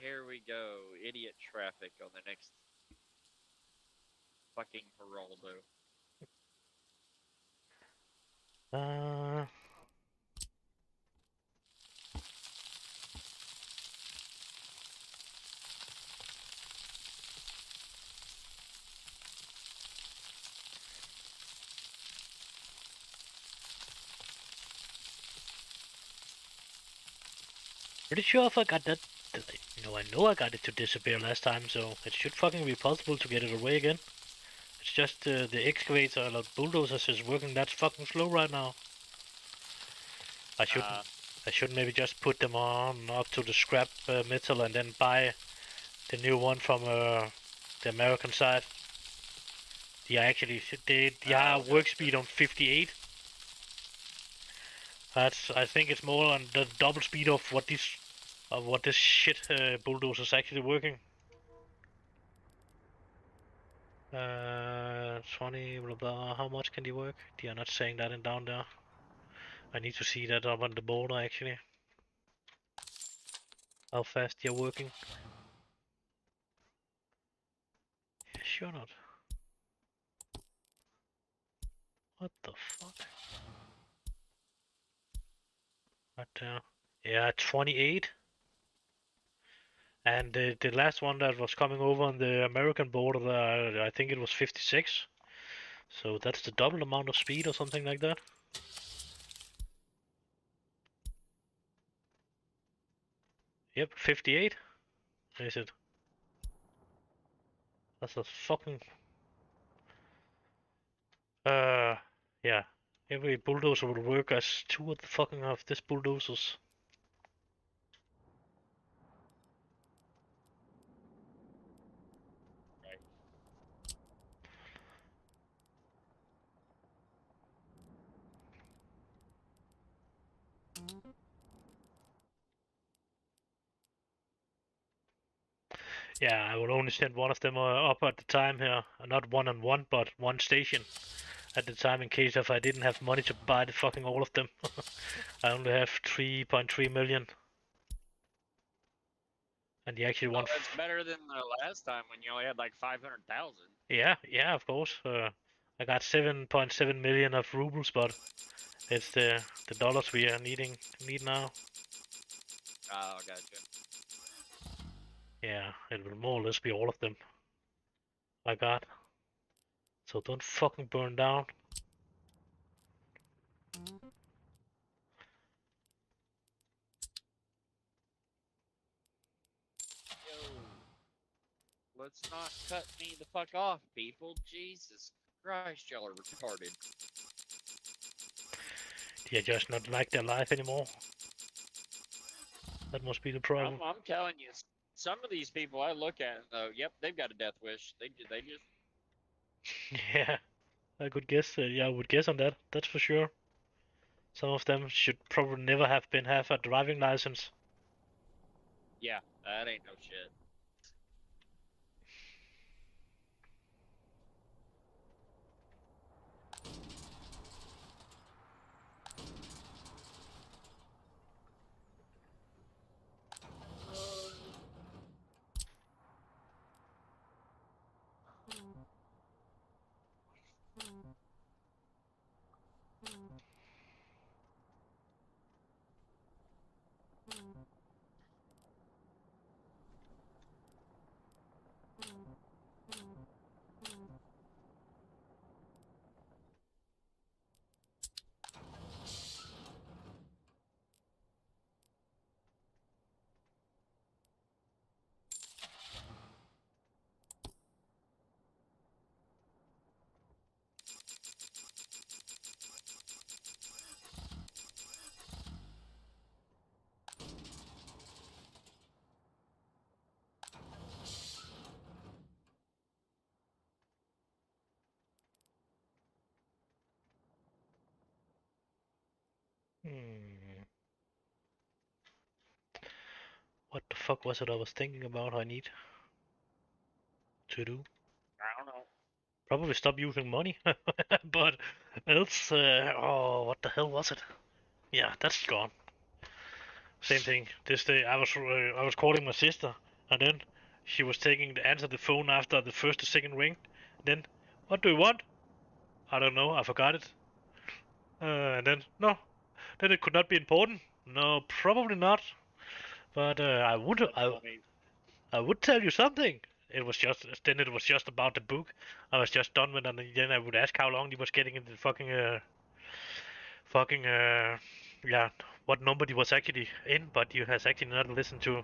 Here we go. Idiot traffic on the next fucking Geraldo. Uh, pretty sure if I got that, I know I got it to disappear last time, so it should fucking be possible to get it away again. It's just the excavator or the bulldozers is working that fucking slow right now. I should maybe just put them on up to the scrap metal and then buy the new one from the American side. They have work speed on 58. I think it's more on the double speed of what this shit bulldozer is actually working. 20 blah blah. How much can they work? They are not saying that in down there. I need to see that up on the border actually. How fast they're working. Sure not. What the fuck? Right there. Yeah, 28. And the last one that was coming over on the American border, I think it was 56. So that's the double amount of speed or something like that. Yep, 58. Is it? That's a fucking... yeah. Every bulldozer will work as two of the fucking of these bulldozers. Right. Yeah, I will only send one of them up at the time here. Not one on one, but one station at the time in case if I didn't have money to buy the fucking all of them. I only have 3.3 million. And the actual one. That's better than the last time when you only had like 500,000. Yeah, of course. I got 7.7 million of rubles, but it's the dollars we are need now. Oh, gotcha. Yeah, it will more or less be all of them I got. So don't fucking burn down. Yo. Let's not cut me the fuck off, people. Jesus Christ, y'all are retarded. They're just not like their life anymore. That must be the problem. I'm telling you, some of these people I look at, though, yep, they've got a death wish. They just. Yeah, I could guess. Yeah, I would guess on that. That's for sure. Some of them should probably never have a driving license. Yeah, that ain't no shit. What the fuck was it I was thinking about I need to do? I don't know. Probably stop using money. But else, oh, what the hell was it? Yeah, that's gone. Same thing. This day I was calling my sister, and then she was taking the answer the phone after the first or second ring. Then, what do you want? I don't know. I forgot it. And then no, then it could not be important. No, probably not. But I would tell you something. It was just about the book. I was just done with, and then I would ask how long he was getting into the fucking yeah, what number he was actually in. But you has actually not listened to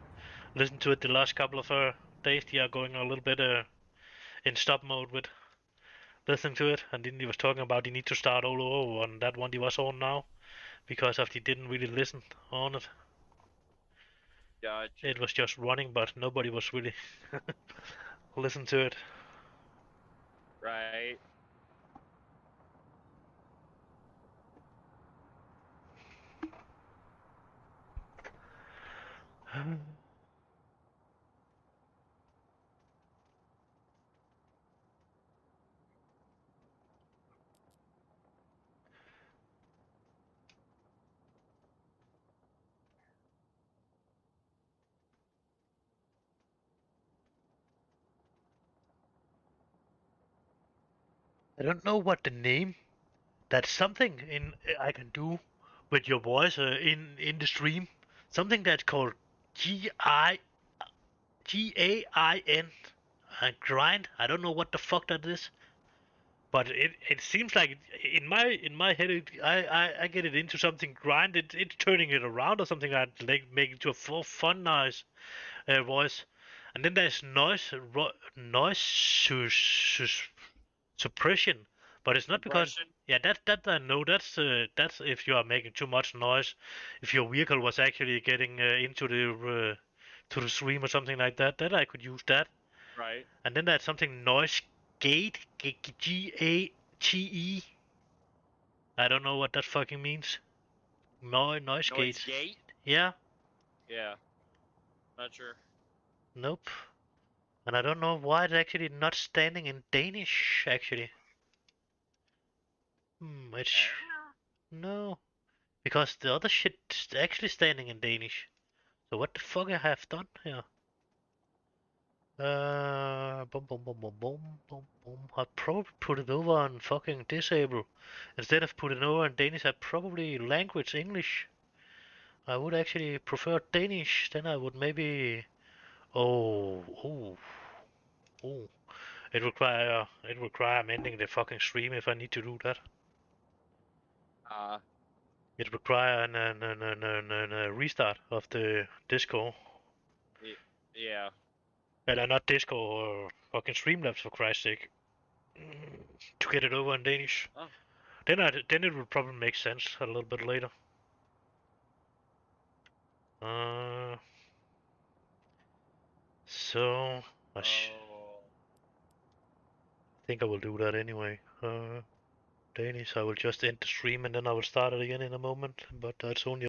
it the last couple of days. They are going a little bit in stop mode with listening to it, and then he was talking about he need to start all over on that one he was on now because of he didn't really listen on it. Gotcha. It was just running, but nobody was really listen to it. Right. I don't know what the name. That's something in I can do with your voice in the stream. Something that's called GAIN. Grind. I don't know what the fuck that is, but it seems like in my head I get it into something grind. It's turning it around or something like make it to a full fun nice voice. And then there's noise suppression, but it's not because Suppression. yeah that I know that's if you are making too much noise, if your vehicle was actually getting into the to the stream or something like that, that I could use that. Right. And then there's something noise gate GATE. I don't know what that fucking means. Noise Noise gate. gate. Yeah, Yeah. Not sure. nope. And I don't know why it's actually not standing in Danish actually. It's no. Because the other shit's actually standing in Danish. So what the fuck I have done here? Boom, boom, boom, boom, boom, boom, boom. I'd probably put it over on fucking disable. Instead of putting it over in Danish, I'd probably language English. I would actually prefer Danish. Then I would maybe. Oh, oh, oh. It require amending the fucking stream if I need to do that. It require a restart of the Discord. Yeah. Eller not Discord or fucking Streamlabs for Christ's sake. To get it over in Danish. Oh. Then it would probably make sense a little bit later. So I think I will do that anyway. Danish, I will just end the stream and then I will start it again in a moment. But that's only